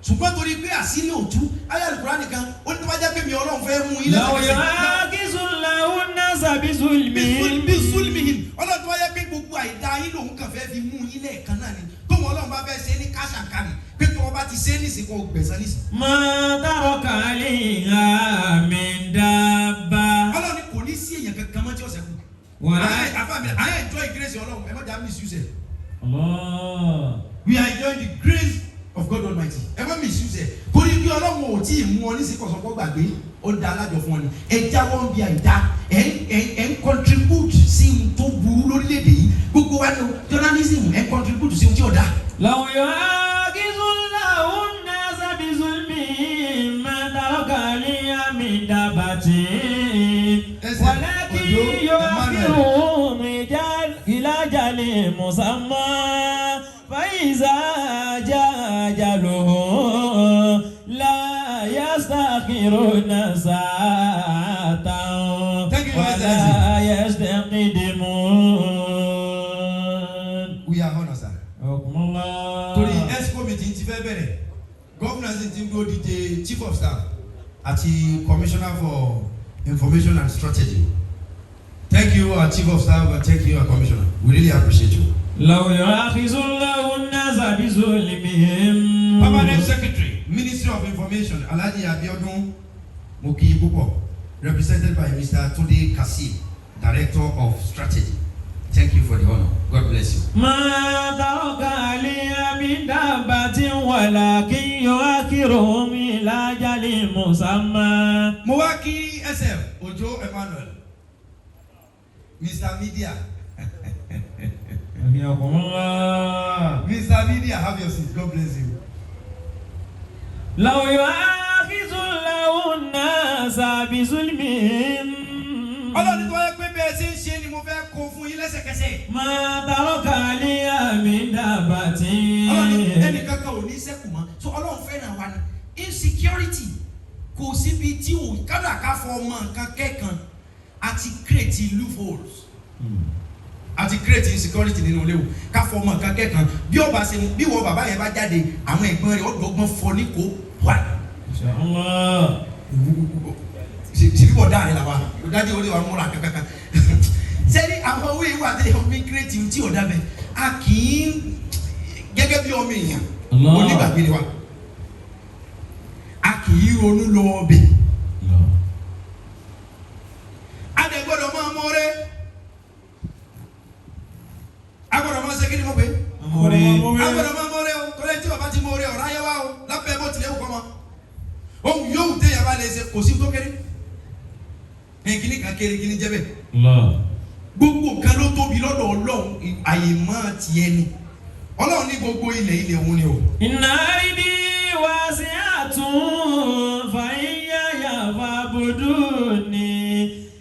ṣùgbọ́n torí pé àṣírí òtú ayé àlùkùránì nìkan ó ní tó bá jẹ́ pé mi Ọlọ́run fẹ́ mú ilé lọ́wọ́ yóò kíṣùláwù náà sàbí sulmihim Ọlọ́run tó bá jẹ́ pé gbogbo àìdá yín lòun kàn fẹ́ fi mú ilé ẹ̀kan náà ni tó mọ Ọlọ́run bá fẹ́ ṣe ní káṣàkárì pé tó wọ́n bá ti ṣe é nísìnyí kó gbẹ̀sán nísìnyí. máa dárọ̀ kálí àmì dábà. Ọlọ́run kò ní sí èèyàn kankan mọ́ tí ó ṣẹ́kù. I enjoy grace Ọlọ́run ẹ má jà misuse ẹ. We are enjoying the grace of God Almighty. Ẹ má misuse ẹ. Torí bí Ọlọ́run ò tí ì mú ọ ní sí kọ̀sọ̀kọ̀ gbàgbé ó da alájọ fún ọ ni. Ẹ jáwọ́ ń bí àìdá ẹ ń contribute sí ohun tó burú lórílẹ̀‐èdè yìí. Gbogbo wa ni journalism ẹ ń contribute sí ohun tí ò da. lọ́wọ́ yóò kíṣùláwù náà sàbí sulmihim máa dárọ̀ kálí àmì dábàtì. wàlákì yóò kírun ìlàjàlè musamma fàyíṣà jàjàlò la yastakiruna sa'atan wala yastaqidimun. We are honored, sir. ti fẹ́ bẹ̀rẹ̀ governor ti ń gbó DJ chief of staff àti commissioner for information and strategy. Thank you our chief of staff and thank you our commissioner, we really appreciate you. لو يؤاخذ الله الناس بظلمهم. Permanent secretary Ministry of Information Alhaji Abiodun Mokiyi Pupo, represented by Mr. Tunde Kassim, Director of Strategy. Thank you for the honor. God bless you. ما ترك علي من دابة ولكن يؤخرهم إلى أجل مسمى. Mowaki SF Ojo Emmanuel, Mr. Media. Mr. Media, have your seat. God bless you. لو يؤاخذ الله الناس بظلمهم. Ọlọ́run tó yẹ pé bẹ́ẹ̀ ṣe ń ṣe ni mo fẹ́ kó fún yín lẹ́sẹ̀kẹsẹ̀. ما ترك علي من دابة. Ọlọ́run ẹnìkankan ò ní sẹ́kù mọ́. So Ọlọ́run fẹ́ràn wa ni. Insecurity kò síbi tí o kádà ká fọ ọmọ nǹkan kẹ́kan àti create loopholes. Àti create insecurity nínú ilé o ká fọ ọmọ nǹkan kẹ́kan bí ọba ṣe bí wọ́n bàbá yẹn bá jáde àwọn ẹ̀gbọ́n rẹ̀ ọ̀dọ́gbọ́n fọ ní kó wà. Ṣèbí bọ̀ dáa rẹ̀ làwa dájú orí wa múra kankan. Sẹ́ni àwọn owó ìwà àti ọmọ create tí ọ̀dà bẹ̀ a kì í gẹ́gẹ́ bí ọmọ èèyàn onígbàgbé ni wa a kì í ronú lọ ọbẹ̀. Adẹ̀gbọ́dọ̀ máa mọ́ rẹ̀. Agbọ́dọ̀ máa ṣe kí ni mo pè é? Agbọ́dọ̀ máa mọ́ rẹ̀ o tọ́lẹ̀ tí bàbá ti mọ́ rẹ̀ ọ̀rá yẹ wá o lábẹ́ bó tilẹ̀ kọ́ mọ́. Ohun yóò tẹ̀ yàrá lè ṣe kò sí tó kéré. Kìnì kan kéré kìnì jẹ́ bẹ́ẹ̀. Gbogbo nǹkan ló tóbi lọ́dọ̀ Ọlọ́run àyè máa tiẹ̀ ni. Ọlọ́run ní gbogbo ilẹ̀ òun ni o. Inna ardi wasi'atun fa iyaya fa'buduni.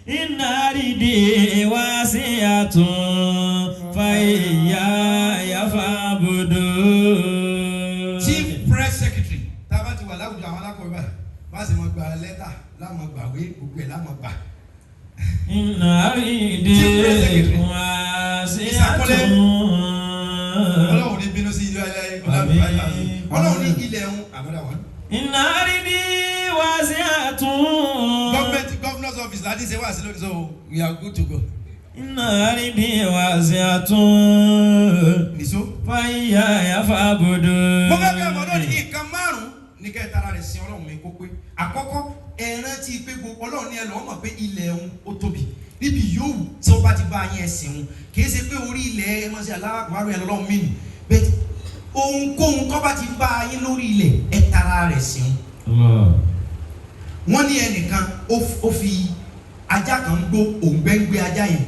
Inna ardi wasi'atun fa iyaya fa'buduni. Chief Press Secretary tá a bá ti wà láwùjọ àwọn alákọ̀wé báyìí bá a sì mọ̀ gba lẹ́tà láwọn gbàwé gbogbo ẹ̀ láwọn gbà. Inna ardi wasi'atun. Ọlọ́run ní bínú sí ilé ayé Ọlọ́run ní ilẹ̀ ẹ̀hún àbúrò àwọn. Inna ardi wasi'atun. Governor's office láti ṣe wá sí lónìí so we are good to go. Inna ardi wasi'atun. Nìṣó. Fa iyaya fa'budun. Mo fẹ́ kí ọmọ náà ní nǹkan márùn-ún ní kẹta ara rẹ̀ sin Ọlọ́run mi kó pé. Àkọ́kọ́ ẹ rántí pé gbogbo Ọlọ́run ní ẹ lọ́wọ́ mọ̀ pé ilẹ̀ ẹ̀hún ó tóbi. Níbi yòówù tí wọ́n bá ti bá yẹn ẹ̀sìn wọn kì í ṣe pé orí ilẹ̀ ẹ mọ̀ sí aláàbò ẹ̀ lọ́wọ́ mí nì. Bẹ́ẹ̀ ohunkóhun tó bá ti bá yín lórí ilẹ̀ ẹ tara rẹ̀ sìn wọn. Wọ́n ní ẹnìkan ó fi ajá kan gbó òǹgbẹ́ngbẹ́ ajá yẹn.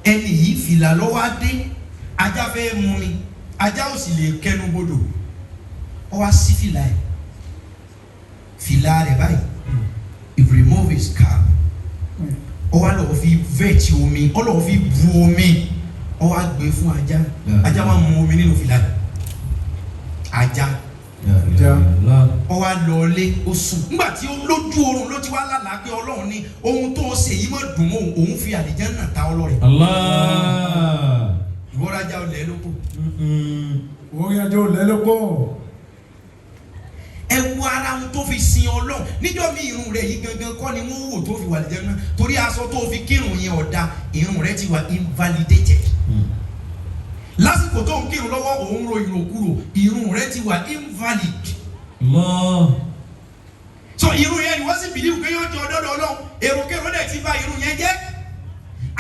Ẹni yìí fìlà lọ́wọ́ á dé ajá fẹ́ mú mi ajá ò sì lè kẹnu bodò ọ wá sí fìlà ẹ̀ fìlà rẹ̀ báyìí he remove his cap ọ wá lọ́ọ́ fi vẹ́ẹ̀tì omi ọ lọ́ọ́ fi bu omi ọ wá gbé fún ajá ajá wá mu omi nínú fìlà ajá ọ wá lọlé ó sùn nígbà tí ó lójú oorun ló ti wá lálàá pé Ọlọ́run ní ohun tó ń ṣe yìí má dùn mọ́ òun fi àlìjánnà ta ọlọ́rẹ̀. Ìwọ́rajà ọ̀lẹ́ ló kù. Ìwọ́rajà ọ̀lẹ́ ló pọ̀. Ẹ wo ara wọn tó fi sin Ọlọ́run níjọ́ mi irun rẹ̀ yìí gangan kọ́ ni wọ́n wò tó fi wà àlìjánnà torí aṣọ tó fi kírun yẹn ọ̀dà irun rẹ̀ ti wà invalidated. Lásìkò tó ń kírun lọ́wọ́ òun ro ìròkúrò irun rẹ̀ ti wà invalid. So irun yẹn ni wọ́n sì bìlíwù pé yóò jẹ ọ̀dọ́dọ̀ Ọlọ́run èròkèrò dẹ̀ ti bà irun yẹn jẹ́.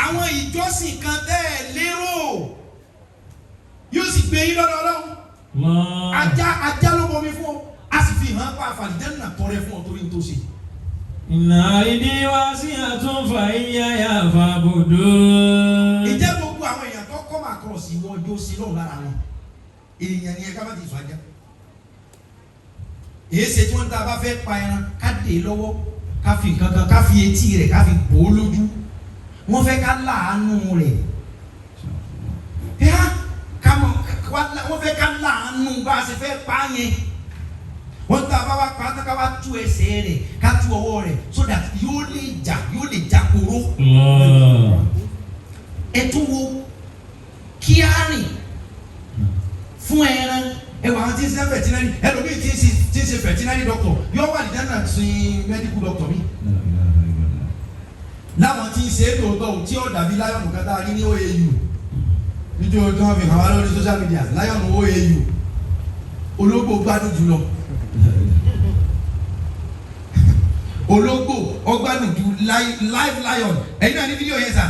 Àwọn ìjọsìn kan tẹ́ ẹ lérò yóò sì gbé yín lọ́dọ̀ Ọlọ́run. Ajá ló bomi fún ọ a sì fi hàn pa àfàlìjánnà tọrẹ fún ọ torí o tó ṣe. Inna ardi wasi'atun fa iyaya fa'budun. Ìjẹ́ gbogbo àwọn èèyàn tó kọ́ máa kọ̀ sí wọn yóò sí lọ́run lára wọn èèyàn ni ẹ ká má ti sọ ajá. Èyí ṣe tí wọ́n ń ta bá fẹ́ pa ẹran ká dè é lọ́wọ́ ká fi nǹkan kan ká fi etí rẹ̀ ká fi bò ó lójú wọ́n fẹ́ ká láàánú rẹ̀ wọ́n fẹ́ ká láàánú bá a ṣe fẹ́ pa yẹn wọ́n ta bá wá pa ká wá tú ẹsẹ̀ rẹ̀ ká tú ọwọ́ rẹ̀ so that yóò lè jà kóró. Ẹ tún wo kí á rìn fún ẹran ẹ wà àwọn tí ń ṣe veterinary ẹlòmíì tí ń ṣe veterinary doctor yóò wà nìyẹn náà sin medical doctor mi láwọn tí ń ṣe é lóòótọ́ tí ó dàbí láyọ̀nù kan tá a rí ní OAU nítorí tí wọ́n fi hàn wá lórí social media láyọ̀nù OAU ológbò gbádùn jùlọ ológbò ọgbádùn ju live lion ẹ̀yin náà ní fídíò yẹn sà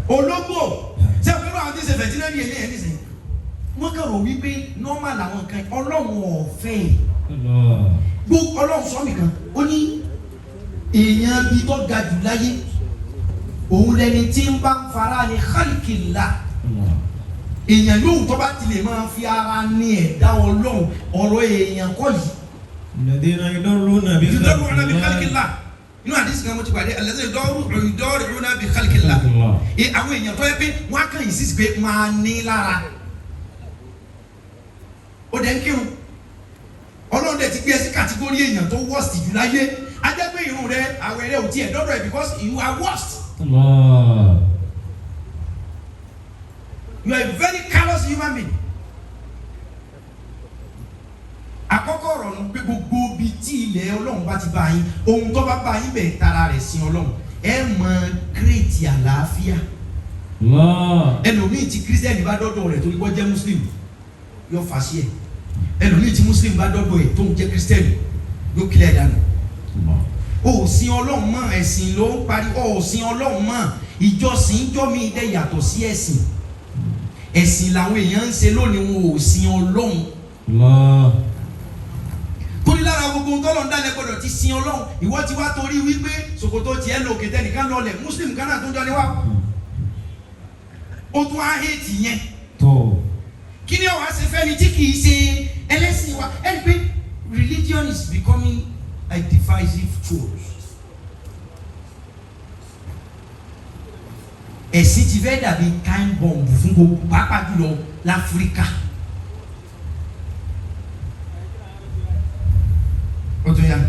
ológbò ṣé o fẹ́ràn àwọn tí ń ṣe veterinary yẹn ní ẹ̀ nísìnyí wọ́n kàn rò wípé normal làwọn kan ọlọ́run ọ̀fẹ́ gbogbo ọlọ́run sọ nìkan ó ní èèyàn bíi tó ga jù láyé òun lẹni tí ń bá ń fara ní kálíkìlá èèyàn yóò tó bá tilẹ̀ máa fi ara ní ẹ̀dá ọlọ́run ọ̀rọ̀ èèyàn kọ́ yìí. الذين يضرون بخلق الله inú àdìsí kan mo ti pàdé alẹ́sẹ̀ ìdọ́rùn náà bí kálíkìlá àwọn èèyàn tó yẹ pé wọ́n á kàn yìí sísè pé máa ní lára ó dẹ̀ ń kírun ọlọ́run dẹ̀ ti gbé ẹ sí kàtígórì èèyàn tó worst jù láyé ajẹ́ pé irun rẹ àwẹ̀ rẹ ò tiẹ̀ dọ́dọ̀ ẹ̀ because you are worst. You are a very callous human being. Àkọ́kọ́ ọ̀rọ̀ nù pé gbogbo ibi tí ilẹ̀ ọlọ́run bá ti bá yín ohun tó bá bá yín bẹ̀ tara rẹ̀ sin ọlọ́run ẹ mọ̀ kírètì àlàáfíà. Ẹlòmíì tí kírísítẹ́nì bá dọ́dọ̀ rẹ̀ torí wọ́n jẹ́ mùsùlùmí yóò fà sí ẹ̀ ẹlòmíì tí mùsùlùmí bá dọ́dọ̀ ẹ̀ tó ń jẹ́ kírísítẹ́nì yóò kílẹ̀ dànù. O sin ọlọ́run mọ́ ẹ̀sìn ló ń parí o sin ọlọ́run mọ́ ìjọsìn jọ́ mi dẹ̀ yàtọ̀ sí ẹ̀sìn ẹ̀sìn làwọn èèyàn ń ṣe lónìí wọn ò sin ọlọ́run. Torí lára gbogbo ntọ́lọ̀ ń dálẹ̀ gbọ́dọ̀ ti sin ọlọ́run ìwọ ti wá torí wípé ṣòkòtò tiẹ̀ lò kété nìkan lọlẹ̀ muslim kan náà tó ń jọ ní wá o tún á hẹ́ẹ̀tì yẹn kí ni ọ̀wá ṣe fẹ́ni tí kì í ṣe ẹlẹ́sìn wa ẹni pé religion is becoming a divisive tool. Ẹ̀sìn ti fẹ́ dàbí time bomb fún gbogbo pàápàá jùlọ l'Áfíríkà.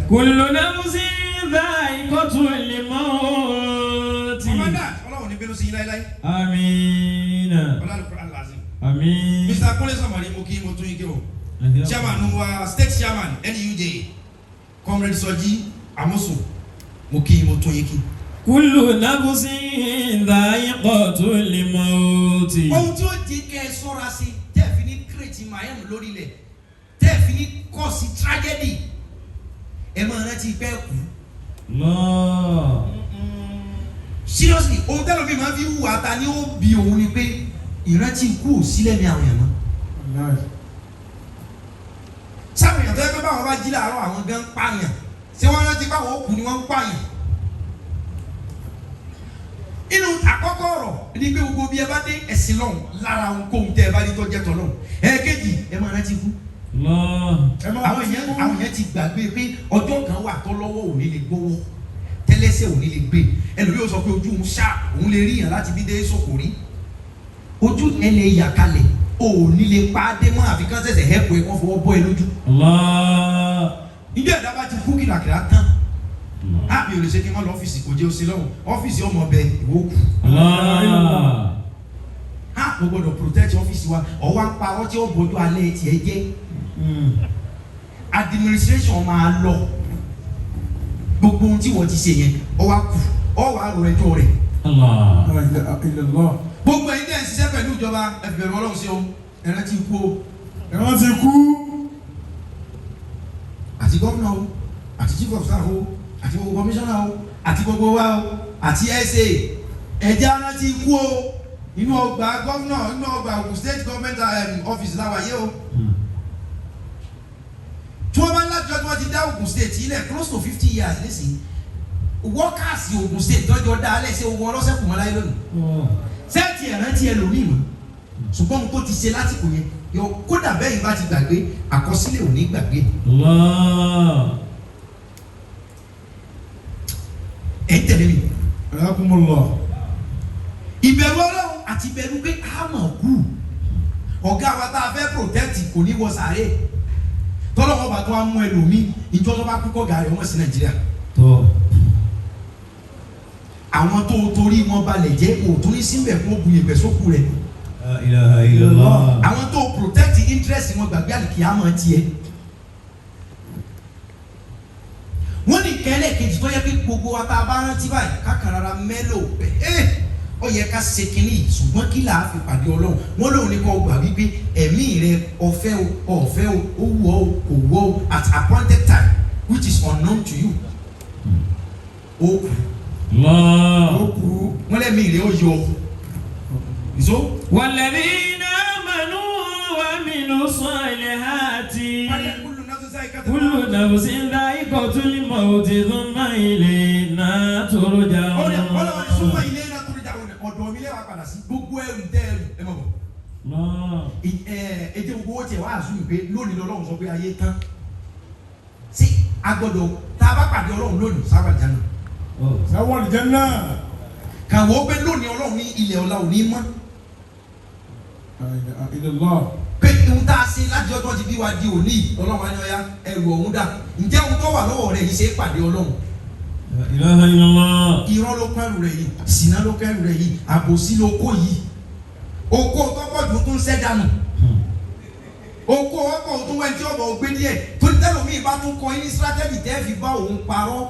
Kullu nafsin dha'iqatul maut. Ọmọdé ọlọ́run ní bínú sí yín láíláí. Àmín. Àmín. Mr. Kúnlé Sàmárì mo kí mo tún yín kí o. Chairman wa state chairman NUJ Comrade Sọjí Amosun mo kí mo tún yín kí. Kullu nafsin dha'iqatul maut. Ohun tí ó di kẹ́ ẹ sọ́ra sí tẹ́ ẹ fi ní kírètì Miami lórílẹ̀ tẹ́ ẹ fi ní kọ́ọ̀sì tragedy ẹ máa rántí pẹ́ kú. Seriously ohun tẹ́lẹ̀ mi máa fi wù ata ni ó bi òun ni pé ìrántí ikú ò sílẹ̀ ní àwọn èèyàn mọ́. Sáwọn èèyàn tó yẹ pé báwọn bá jí láàárọ̀ àwọn gan pààyàn ṣé wọ́n rántí báwọn ó kú ni wọ́n ń pààyàn. Inú àkọ́kọ́ ọ̀rọ̀ ni pé gbogbo bí ẹ bá dé ẹ̀sìn lọ́hùn lára ohunkóhun tẹ́ ẹ bá ní tó jẹ́ tọ́ lọ́hùn ẹ̀ẹ́kejì ẹ máa rántí kú. Àwọn èèyàn ti gbàgbé pé ọjọ́ kan wà tó lọ́wọ́ ò ní lè gbówó tẹ́lẹ́sẹ̀ ò ní lè gbé ẹlòmíì ó sọ pé ojú òun ṣá òun lè rí yàn láti bí dé sòkò rí ojú ẹ lè yà kalẹ̀ ò ní lè pa á dé mọ́ àfi kán ṣẹ̀ṣẹ̀ hẹ́pọ̀ ẹ̀ wọ́n fọwọ́ bọ́ ẹ lójú. Ìjọ ẹ̀dá bá ti kú kìlàkìlà tán mi ò lè ṣe kí n má lọ ọ́fíìsì kò jẹ́ òsì lọ́hùn ọ́fíìsì ọmọ ọbẹ̀ ìwó kù. Mo gbọ́dọ̀ protect ọ́fíìsì wa ọ̀wá ń pa ọtí ó bójú alẹ́ tiẹ̀ jẹ́ administration máa lọ gbogbo ohun tí wọ́n ti ṣe yẹn ọwá kù ọwá rò ẹjọ́ rẹ̀. Gbogbo ẹ̀yin tẹ́ ń ṣiṣẹ́ pẹ̀lú ìjọba ẹ̀fẹ̀rẹ̀ ọlọ́run sí o ẹ̀rẹ́ ti kú o. Ẹ̀wọ̀n ti kú. Àti gómìnà o àti chief of staff o àti gbogbo commissioner o àti gbogbo wa o àti SA ẹ̀jẹ̀ ara ti kú o inú ọgbà gómìnà inú ọgbà Ògùn state government office láwàyé o. Tí wọ́n bá lájọ́ tí wọ́n ti dá Ògùn state ilẹ̀ close to 50 years nísìnyí workers Ògùn state tọ́jọ́ dá alẹ́ ṣe ogun ọlọ́sẹ̀kùn mọ́ láyé lónìí. Sẹ́ẹ̀tì ẹ̀rántí ẹlòmíì mọ́ ṣùgbọ́n ohun tó ti ṣe lásìkò yẹn yọ kódà bẹ́ẹ̀ yìí bá ti gbàgbé àkọsílẹ̀ ò ní gbàgbé. Ẹ ń tẹ̀lé mi. Ìbẹ̀rù Ọlọ́run àti ìbẹ̀rù pé a mọ̀ kú ọ̀gá wa tá a fẹ́ protect kò ní wọ sàárè tọ́lọ́wọ́ bá tó wá mú ẹlòmíì ìjọ tó bá kú kọ́ gàrí ọmọ sí Nàìjíríà. Àwọn tó torí wọn balẹ̀ jẹ́ òtún ní síbẹ̀ kó bu ìbẹ̀ sókù rẹ̀. La ilaha illallah. àwọn tó protect interest wọn gbàgbé àlìkìyámọ̀ tiẹ̀. wọ́n ní kẹ́lẹ́ kejì tó yẹ pé gbogbo wa tá a bá rántí báyìí kákàrara mẹ́lò bẹ́ẹ̀ ó yẹ ká ṣe kínní ṣùgbọ́n kí là á fi pàdé ọlọ́run wọ́n lóun ní kọ́ gbà wípé ẹ̀mí rẹ ọ̀fẹ́ o ọ̀fẹ́ o ó wù ọ́ o kò wù ọ́ at appointed time which is unknown to you. ó kù wọ́n lẹ́mí rẹ ó yọ so. walladhina amanu wa amilu salihati kullu nafsin dha'iqatul mawti thumma ilayna turja'un. ọlọ́run súnmọ́ ilé náà tó dìjà ọ̀dọ̀ mi lẹ́wà padà sí gbogbo ẹrù tẹ́ ẹrù ẹ mọ̀ bọ̀. ètò gbogbo owó tiẹ̀ wá àzúmi pé lónìí lọ́lọ́run sọ pé ayé tán sí agbọ́dọ̀ tá a bá pàdé ọlọ́run lónìí sáwà jẹ́ náà. sáwà jẹ́ náà. kàwọ́ pé lónìí ọlọ́run ní ilẹ̀ ọ̀la ò ní mọ́. pé ohun tá a ṣe láti ọjọ́ ti bí wa di òní ọlọ́run á ní ọya ẹrù ọ̀hún dà ǹjẹ́ ohun tó wà lọ́wọ́ rẹ̀ yìí ṣe é pàdé ọlọ́run. ilaha illallah. irọ́ ló kẹ́rù rẹ̀ yìí ṣìnà ló kẹ́rù rẹ̀ yìí àbòsí ló kó yìí oko tọ́pọ̀jù tó ń ṣẹ́ dànù oko ọkọ̀ tó wẹ́n tí ọ̀bọ̀ gbé díẹ̀ tó ní tẹ́lómi ìbá tún kọ ní strategy tẹ́ fi bá òun parọ́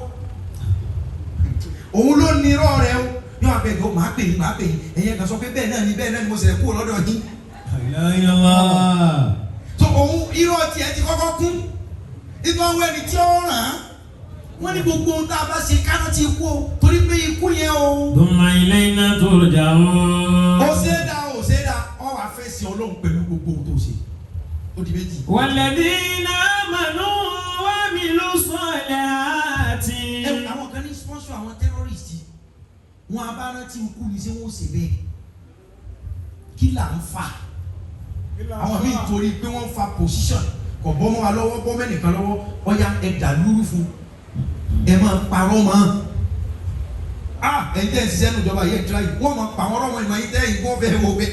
òun ló ní irọ́ rẹ̀ o ní wàá bẹ̀rẹ̀ o máa pè yín ẹ̀yẹ kan sọ pé bẹ́ẹ̀ náà ni mo ṣẹlẹ̀ kúrò lọ́dọ̀ yín. so òun irọ́ tiẹ̀ ti kọ́kọ́ kún ìgbà wẹ́ni tí ó ràn án wọ́n ní gbogbo ohun tá a bá ṣe káná ti kú o torí pé ikú yẹn o. thumma ilayna turja'un. ó ṣe é dá ọ wà fẹ́ sí ọlọ́run pẹ̀lú gbogbo ohun tó ṣe ó di méjì. walladhina amanu wa amilu salihati. àwọn kan ní sponsor àwọn terrorist wọn abárántí ikú ni ṣé wọn ò ṣe bẹ́ẹ̀ kí là ń fà àwọn míì torí pé wọ́n fa position kò bọ́ mọ́ wa lọ́wọ́ bọ́ mẹ́nìkan lọ́wọ́ ọ̀ya ẹ̀dà lúrú fún ẹ máa parọ́ mọ́ ẹ̀yin tẹ́ ẹ̀ ṣiṣẹ́ ní ìjọba yẹn tíra yìí wọ́n máa pa àwọn ọmọ ìmọ̀ yìí tẹ́ ẹ̀yin kó fẹ́ wọ pé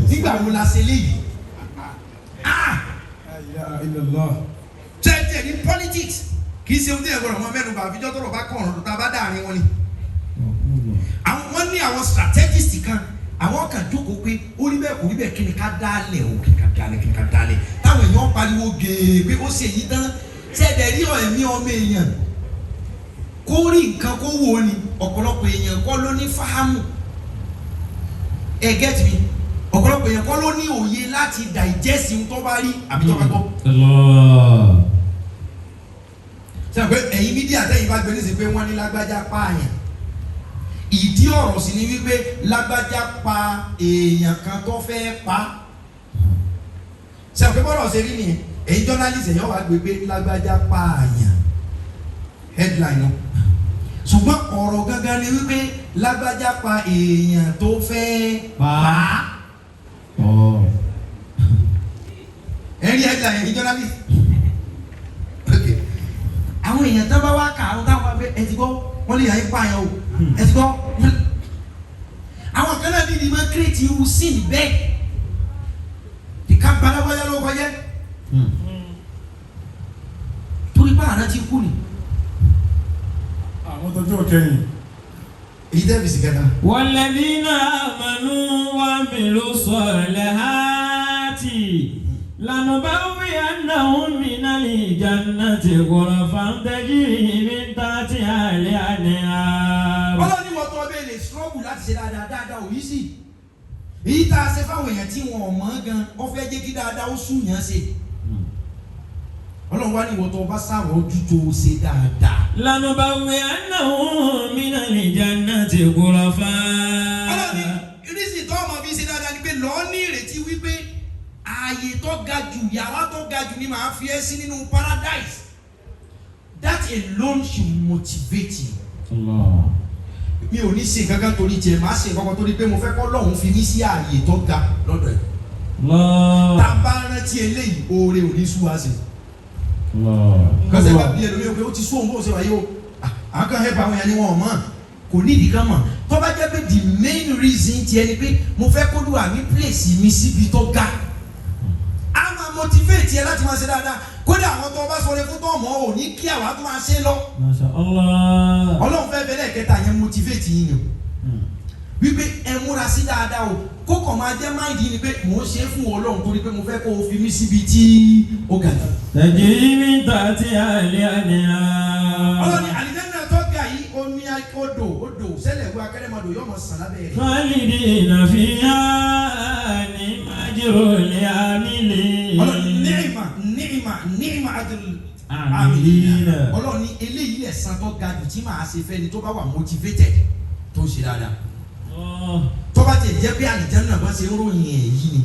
nígbà wo la ṣe léyìí tẹ́tẹ́ ní politics kì í ṣe ohun tí ẹ̀gbọ́n ọmọ mẹ́nu bá àfijọ́ tọrọ bá kọ̀ ọ̀rọ̀ tá a bá dáàrin wọn ni wọ́n ní àwọn strategist kan àwọn kan jókòó pé ó rí bẹ́ẹ̀ kò rí bẹ́ẹ̀ kí ni ká dálẹ̀ o kí ni ká dálẹ̀ táwọn èèyàn pariwo gèè pé ó ṣe yìí tán tẹ́lẹ̀ rí ẹ̀mí ọmọ èèyàn kó rí nǹkan kó wò ó ni ọ̀pọ̀lọpọ̀ èèyàn kọ́ ló ní fáhámù get me ọ̀pọ̀lọpọ̀ èèyàn kọ́ ló ní òye láti digest ohun tó bá rí àbí tó bá gbọ́. sẹ́yìn pé ẹ̀yin mídíà tẹ́yìn bá gbé nísìnyí pé wọ́n ní lágbájá pààyàn ìdí ọ̀rọ̀ sì ni wípé lágbájá pa èèyàn kan tó fẹ́ pa sẹ́yìn pé bọ́dọ̀ ṣe rí nìyẹn èyí journalist èyàn wà gbé pé lágbájá pààyàn headline o ṣùgbọ́n ọ̀rọ̀ gangan ni wípé lágbájá pa èèyàn tó fẹ́ pa ẹ̀rí headline èyí journalist àwọn èèyàn tó bá wá kà àwọn táwọn abẹ ẹ ti gbọ́ wọ́n lè yà yín pààyàn o ẹ ti gbọ́ àwọn kan náà ní ìdí máa create irú scene bẹ́ẹ̀ ìka gbadagbada ló kọjá torí bá àná ti kú ni. àwọn tọjọ́ kẹ́yìn. èyí tẹ́ fi sì kẹta. walladhina amanu wa amilu salihati lanubawwi'annahum minal jannati ghurafan tajri min tahtiha al-anhar. ọlọ́ni wọ́n tọ́ bẹ́ẹ̀ lè struggle láti ṣe dáadáa òyì sí èyí tá a ṣe fáwọn èèyàn tí wọn ò mọ̀ gan ọ fẹ́ jẹ́ kí dáadáa ó sùn yàn ṣe ọlọ́run wá ní ìwọ tó bá sáwọ́ ojú tó ṣe dáadáa. lanubawwi'annahum minal jannati ghurafan. ọlọ́ni irísì tó ọmọ fi ṣe dáadáa ni pé lọ́ọ́ ní ìrètí wípé ààyè tó ga jù yàrá tó ga jù ni màá fi ẹ́ sí nínú paradise that alone should motivate you. Allah. mi ò ní ṣe kankan torí tiẹ̀ máa ṣe kankan torí pé mo fẹ́ kọ́ lọ́hùn fi mí sí ààyè tó ga lọ́dọ̀ ẹ̀. tá a bá rántí eléyìí oore ò ní sú wa sí. kọ́sẹ̀ bá bí ẹlòmíràn pé ó ti sún òun bó ṣe wáyé o àwọn kan hẹ́pà àwọn yẹn ni wọn ò mọ̀ kò ní ìdí kan mọ̀ tó bá jẹ́ pé the main reason tiẹ̀ ni pé mo fẹ́ kó lù àmì place mi síbi tó ga a máa motivate ẹ láti máa ṣe dáadáa kódà àwọn tó bá sọ̀rọ̀ fún tọ́ọ̀mọ́ ò ní kí àwa tó máa ṣe lọ. Masha Allah. ọlọ́run fẹ́ bẹ́lẹ̀ kẹta yẹn motivate yín ni o wípé ẹ múra sí dáadáa o kó kàn máa jẹ́ máìdì ni pé mò ń ṣe é fún Ọlọ́run torí pé mo fẹ́ kó o fi mí síbi tí ó ga jù. تجري من تحتها الأنهار Ọlọ́ni àlìjẹ́nà tó ga yìí omi odò sẹ́lẹ̀ wọ akérèmọdò yóò mọ̀ sàn lábẹ́ rẹ̀. خالدين فيها نعم أجر العاملين. Ni'ma ajrul عاملين. Ọlọ́ni eléyìí lẹ̀san tó ga jù tí màá ṣe fẹ́ ni tó bá wà motivated tó ń ṣe dáadáa. Tó bá tẹ̀ jẹ́ pé àlìjẹ́nà bá ṣe ń ròyìn ẹ̀ yìí ni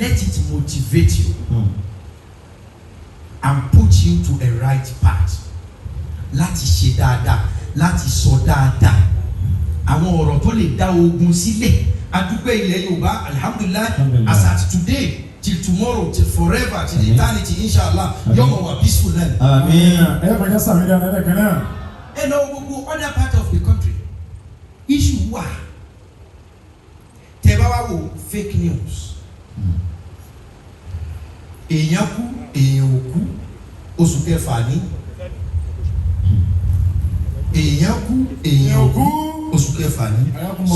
let it motivate you and put you to a right path láti ṣe dáadáa láti sọ dáadáa àwọn ọ̀rọ̀ tó lè dá ogun sílẹ̀ adúpẹ́ ilẹ̀ Yorùbá alhamdulillah as at today till tomorrow till forever till eternity inshallah yọmọ wa peaceful life. Àmín. ẹ bàjẹ́ sàmì dáadáa lẹ́ẹ̀kan náà. ẹ lọ gbogbo other part of the country issue wà tẹ́ bá wá wo fake news èèyàn kú èèyàn ò kú oṣù kẹfà ní èèyàn kú èèyàn ò kú oṣù kẹfà ní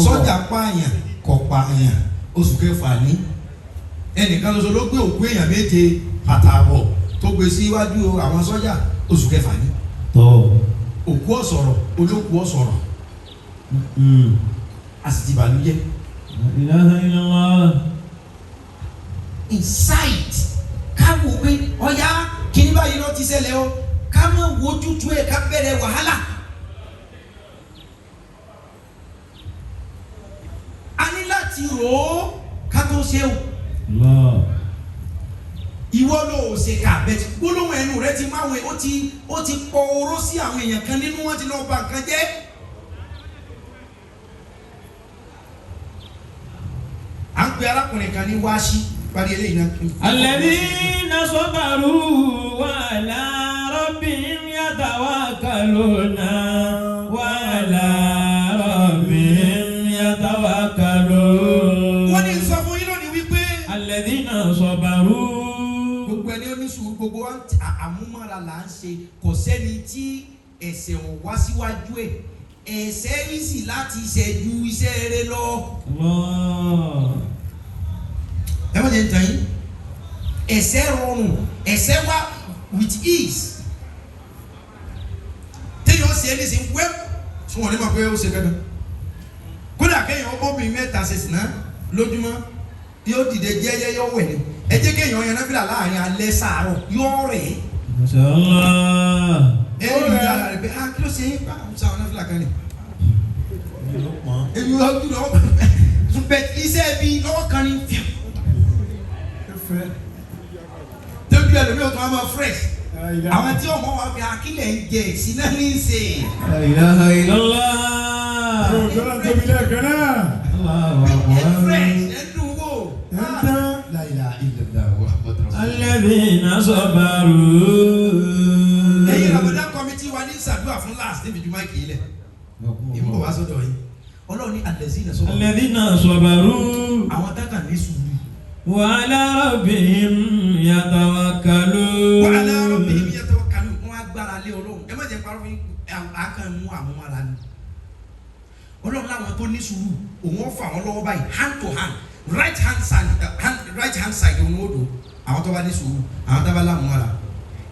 sọ́jà pààyàn kò pààyàn oṣù kẹfà ní ẹnìkan lóṣù ló gbé òkú èèyàn méje àtààbọ̀ tó gbé síwájú àwọn sọ́jà oṣù kẹfà ní òkú ọ̀sọ̀rọ̀ olókùú ọ̀sọ̀rọ̀ a sì ti bàlújẹ́. ilaha illallah. Insight ká wò pé ọ̀yá kíní báyìí ló ti ṣẹlẹ̀ o ká má wojú tu ẹ̀ ká bẹ̀rẹ̀ wàhálà. a ní láti rò ó ká tó ṣe o. ìwọ ló ò ṣe kà bẹ́ẹ̀ gbólóhùn ẹnu rẹ ti máa wẹ̀ ó ti pọ oró sí àwọn èèyàn kan nínú wọn ti lọ bà nǹkan jẹ́. à ń pe arákùnrin kan ní wáṣí parí eléyìí náà. Alladhina sabaru wa ala rabbihim yatawakkaluna wa ala rabbihim yatawakkalun. wọ́n ní sọ fún yín lónìí wípé. Alladhina sabaru. gbogbo ẹni oníṣòwò gbogbo wa àmúmọ́ra là ń ṣe kò sẹ́ni tí ẹ̀ṣẹ̀ ò wá síwájú ẹ̀ ẹ̀ṣẹ̀ yìí sì láti ṣẹ́jú iṣẹ́ rere lọ. ẹ má jẹ́ ń tàn yín ẹ̀ṣẹ̀ rọrùn ẹ̀ṣẹ̀ wá with ease téèyàn ṣe ẹni sí wẹ́p fún wọn ní ma pé ó ṣe kẹ́kẹ́ kódà kéèyàn ọmọbìnrin mẹ́ta ṣe sìnà lójúmọ́ yóò dìde jẹ́jẹ́ yóò wẹ̀ ni ẹ jẹ́ kéèyàn yan náfìlà láàrin alẹ́ sàárọ̀ yóò rẹ̀ Mashallah. ẹ ní ìlú ara rẹ̀ pé ah kí ló ṣe yín pa sáwọn náfìlà kan ni èmi ò dúró bẹ iṣẹ́ bí lọ́wọ́ kan ní fíìm tóbi ẹlòmíì ò tún wá máa fresh àwọn tí ọmọ wa fi akílẹ̀ ń jẹ ìsìná ní í ṣe. La ilaha illallah. Ọjọ́ náà tóbi lẹ́ẹ̀kan náà. ẹ fresh ẹ dùn wò. La ilaha illallah Muhammadu Rasulullah. Alladhina sabaru. ẹ̀yin Ramadan committee wa ní ṣàdúrà fún last níbi jùmọ̀ kì í lẹ̀ ìmọ̀ wá sọ́dọ̀ yìí ọlọ́run ní alladhina sabaru. Alladhina sabaru. àwọn dákà ní sùúrù. Wa ala rabbihim yatawakkalun. wa ala rabbihim yatawakkalun wọn agbára lé Ọlọ́run ẹ má jẹ́ parọ́ fún akàn mú àmúmára ni Ọlọ́run láwọn tó ní sùúrù òun ó fà wọn lọ́wọ́ báyìí hand to hand right hand side òun ó do àwọn tó bá ní sùúrù àwọn tó bá lámúmára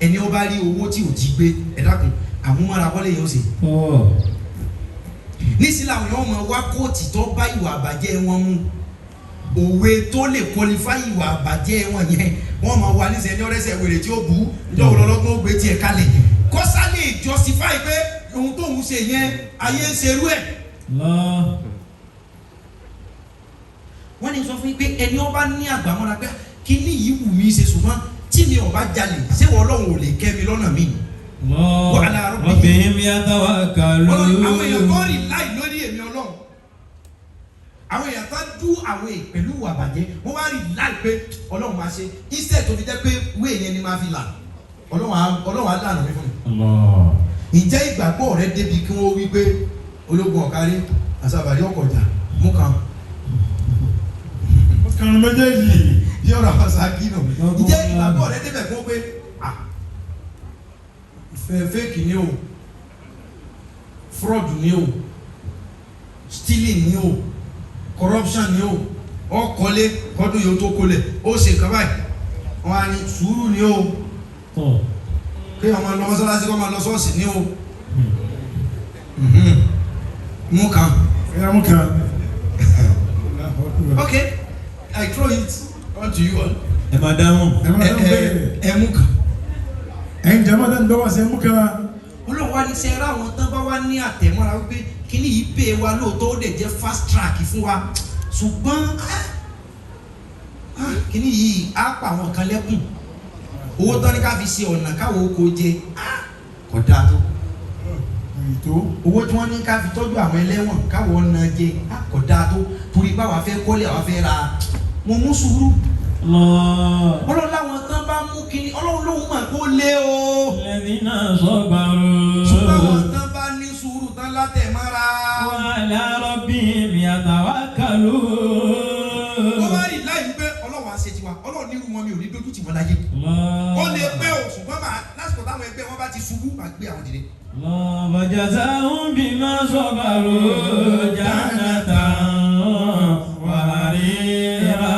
ẹni ó bá rí owó tí ò jí gbé ẹ dákun àmúmára wọlé yóò ṣe. nísìnyí làwọn yóò mọ wá kóòtù tó bá ìwà àbàjẹ́ wọn mú òwe tó lè qualify ìwà àbàjẹ́ wọn yẹn wọ́n máa wà nísìnyí ẹni ọ̀rẹ́sẹ̀ wèrè tí ó bú ìjọba ọlọ́gbọ́n ó gbé tiẹ̀ kalẹ̀ kọ́sá lè justify pé ohun tó ń ṣe yẹn ayé ń ṣerú ẹ̀. wọ́n ní sọ fún yín pé ẹni ọba ní àgbàmọ́ra pé kí ní yìí wù mí ṣe ṣùgbọ́n tí mi ò bá jalè ṣé wọ́n Ọlọ́run ò lè kẹ́ mi lọ́nà mi. Wa ala rabbihim yatawakkalun. àwọn èèyàn kọ́ rí láì lórí èmi Ọlọ́run àwọn èèyàn tó dú àwọn èèyàn pẹ̀lú ìwà àbàjẹ́ wọ́n wá rí láì pé Ọlọ́run máa ṣe iṣẹ́ tó fi jẹ́ pé wé yẹn ni máa fi là Ọlọ́run á lànà mi fún mi. ǹjẹ́ ìgbàgbọ́ rẹ débi kí wọ́n wí pé ológun ọ̀kárí àṣàbàrí ọkọ̀jà mú kan. kan méjèèjì yọ̀rọ̀ àwọn sáàkì nù. ǹjẹ́ ìgbàgbọ́ rẹ débẹ̀ fún pé fake ni o fraud ni o stealing ni o corruption ni o ọkọlé kọdún yóò tó kólẹ̀ ó ṣe nǹkan báyìí wọn á ní sùúrù ni o kí ọmọ lọ mọ́sálásí kọ́ máa lọ ṣọ́ọ̀ṣì ni o mú kan. Okay, I throw it on to you all. ẹ máa dáhùn. ẹ mú kan. ẹ̀yin jama tẹ́ ń dọ́wọ́ sí mú kan. Ọlọ́run wá ní sẹ́ra àwọn tán bá wá ní àtẹ̀mọ́ra wípé kíní yìí pè wá lóòótọ́ ó dẹ̀ jẹ́ fast track fún wa ṣùgbọ́n kíní yìí á pa àwọn kan lẹ́kùn owó tán ní ká fi ṣe ọ̀nà káwọ́ oko jẹ kò dáa tó owó tí wọ́n ní ká fi tọ́jú àwọn ẹlẹ́wọ̀n káwọ́ ọ̀nà jẹ kò dáa tó torí báwa fẹ́ kọ́lé àwa fẹ́ ra mo mú sùúrù. Ọlọ́run láwọn tán bá mú kíní Ọlọ́run lóhùn mà kó lé o. Lẹ́dínà sọ́bàrò. Ṣùgbọ́n àwọn tán bá ní sùúrù tán látẹ̀mọ́ra. Wa ala rabbihim yatawakkalun. Wọ́n bá rí láì pé Ọlọ́run á ṣe tiwa Ọlọ́run nírú wọn mi ò ní dójú tì wọ́n láyé. Ó lè pé o ṣùgbọ́n lásìkò táwọn ẹgbẹ́ wọn bá ti ṣubú máa gbé àwọn dìde. Wa jazahum bima sabaru jannatan wa harira.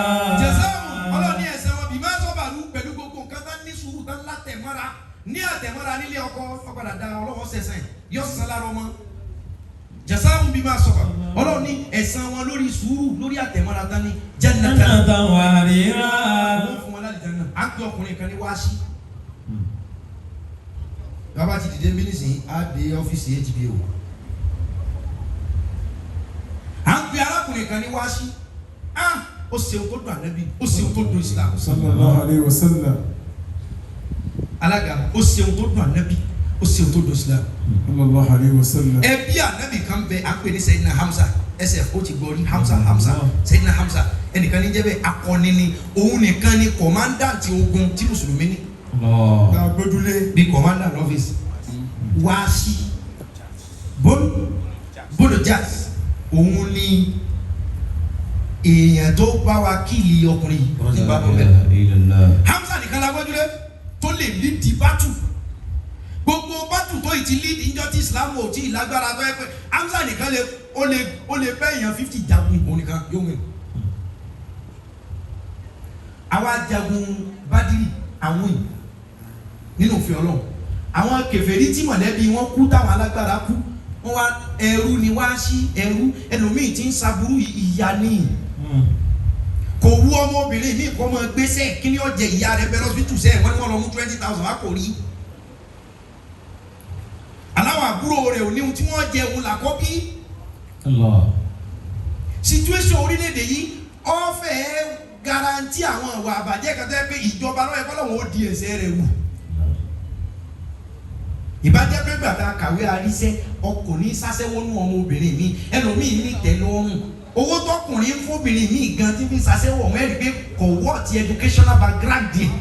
Ní àtẹ̀mọ́ra nílé ọkọ ọ̀padà da ọlọ́wọ́ sẹ̀sẹ̀ yọ sàn lára ọmọ jasahum bima sabaru Ọlọ́run ní ẹ̀san wọn lórí sùúrù lórí àtẹ̀mọ́ra dání jannatan wa harira. wọ́n fún wọn láti jẹ́ náà á gbé ọkùnrin kan ní wáṣí bàbá ti dìde mínísìn á dé ọ́fíìsì HBO á gbé arákùnrin kan ní wáṣí ó ṣe ohun tó dùn Ànábì ó ṣe ohun tó dùn Islam sallallahu alaihi wasallam. Alága ó ṣe ohun tó dùn Ànábì ó ṣe ohun tó dùn Islam sallallahu alaihi wasallam. ẹbí Ànábì kan bẹ à ń pè ní Sayyidina Hamza SF ó ti gbọ́ rí Hamza Sayyidina Hamza ẹnìkan ní jẹ́bẹ̀ akọni ni òun nìkan ni kọ̀mándáǹtì ogun tí mùsùlùmí ní gbẹdúlé bí kọ̀mándà lọ́fíìsì Wáṣí bọ́dọ̀ jazz òun ni èèyàn tó bá wa kíìlì ọkùnrin yìí nígbà bọ́ bẹ́ẹ̀ Hamza nìkan la gbọ́dúlé tó lè lídìí bátù gbogbo bátù tó yìí ti lídìí níjọ́ tí Islam ò tí ì lágbára tó yẹ pé Hamza nìkan ó lè bẹ́ èèyàn 50 jagun òun nìkan yóò wẹ̀. àwa jagun Bádírì àwọn yìí nínú òfin Ọlọ́run àwọn kèfèrí tí mọ̀lẹ́bí wọn kú táwọn alágbára kú wọn wá ẹrú ni wá sí ẹrú ẹlòmíì tí ń saburú ìyá níyì kò wú ọmọbìnrin mi kọ́ mọ gbèsè kí ni ó jẹ ìyá rẹ bẹ lọ́sibítù sẹ́yìn wọ́n ní wọ́n lọ mú 20,000 wá kò rí aláwọ̀ àbúrò rẹ̀ ò ní ohun tí wọ́n jẹ òun làkọ́ bí. situation orílẹ̀-èdè yìí ọ̀fẹ́ garanti àwọn ìwà àbàjẹ́ kan tẹ́ pé ìjọba lọ́wọ́ ẹ̀kọ́ lọ́wọ́ ó di ẹ̀sẹ̀ rẹ̀ wù. ìbájẹ́ pé gbàgbà kàwé arísẹ́ ọkùnrin sásẹ́wọ́nú ọmọbìnrin mi ẹlòmíì ní ìtẹ́lọ́rùn owó tọkùnrin fóbìnrin mi gan tí fi sàṣẹ́wọ̀ wọ́n ẹ̀rí pé kò wọ́ ti educational background díẹ̀.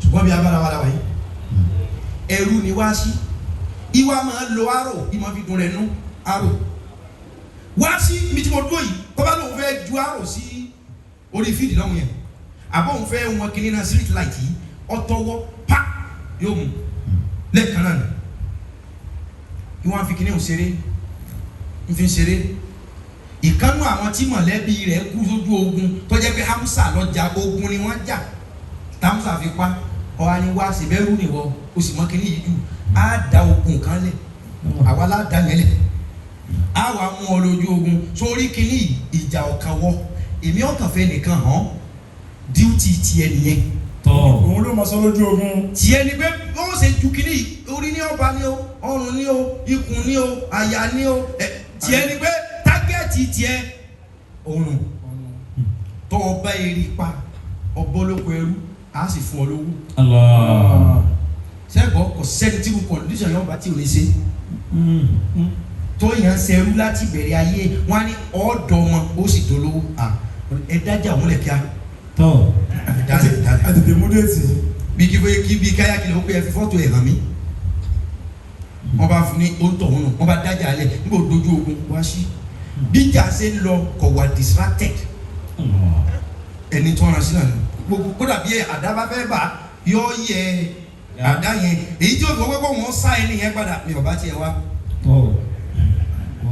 ṣùgbọ́n bí abára wa la wáyé ẹrú ni wá sí ìwà máa lo arò ìmọ̀ fi dùn rẹ̀ nú arò wá sí ibi tí mo dúró yìí kọ́bá lóun fẹ́ ju arò sí orí fídì lọ́hùn yẹn àbọ̀ òun fẹ́ wọn kiri náà street light yìí ọtọwọ́ pa yóò mú lẹ́ẹ̀kan náà ìwọ̀n fi kiri òun ṣeré nfi ṣeré ìkànnù àwọn tí mọ̀lẹ́bí rẹ̀ kú sójú ogun tó jẹ́ pé Hamza lọ́jà ogun ni wọ́n jà Hamza fi pa ọ̀hà ni wá ṣèbẹ́rù nìwọ o sì mọ kíní yìí jù á da ogun kan lẹ̀ àwa lá da yẹn lẹ̀ á wà mú ọ lójú ogun sórí kíní ìjà ọ̀kan wọ èmi ọ̀kan fẹ́ nìkan hàn díútì tiẹ̀ nìyẹn. òun ló máa sọ lójú ogun. tiẹ̀ ni pé wọ́n ṣe ju kíní orí ní ọba ní o ọrùn ní o ikùn ní o àyà ní o tiẹ̀ ni pé tágẹ́ẹ̀tì tiẹ̀ òun tó ọba èrì pa ọbọ̀lọ́pọ̀ ẹrú a sì fún ọ lówó. sẹ́gbọ́n kò sẹ́ni tí mo kọ̀ǹdíṣàn yọ̀ọ́ bá tí o lè ṣe. tó yàn sẹ́rú láti bẹ̀rẹ̀ ayé wọn á ní ọ̀ọ́dọ̀ wọn ó sì dolówó ẹ dájà wọn lẹ̀ kíá. àtètè mú déètì. bí káyà kìlọ̀ ó pé ẹ fi fọ́tò ẹ̀ hàn mí. wọ́n bá fún ní oúntọ̀ wọn nù wọ́n bá dájà lẹ̀ nígbà dojú ogun wá sí. bíjà ṣe ń lọ kò wà distracted. ẹni tó rán sí náà gbogbo kódà bí àdábá fẹ́ bá yọ yẹ àdá yẹn èyí tí o fi wọ́pẹ́ kó wọ́n sá ẹni yẹn padà mi ò bá tiẹ̀ wá.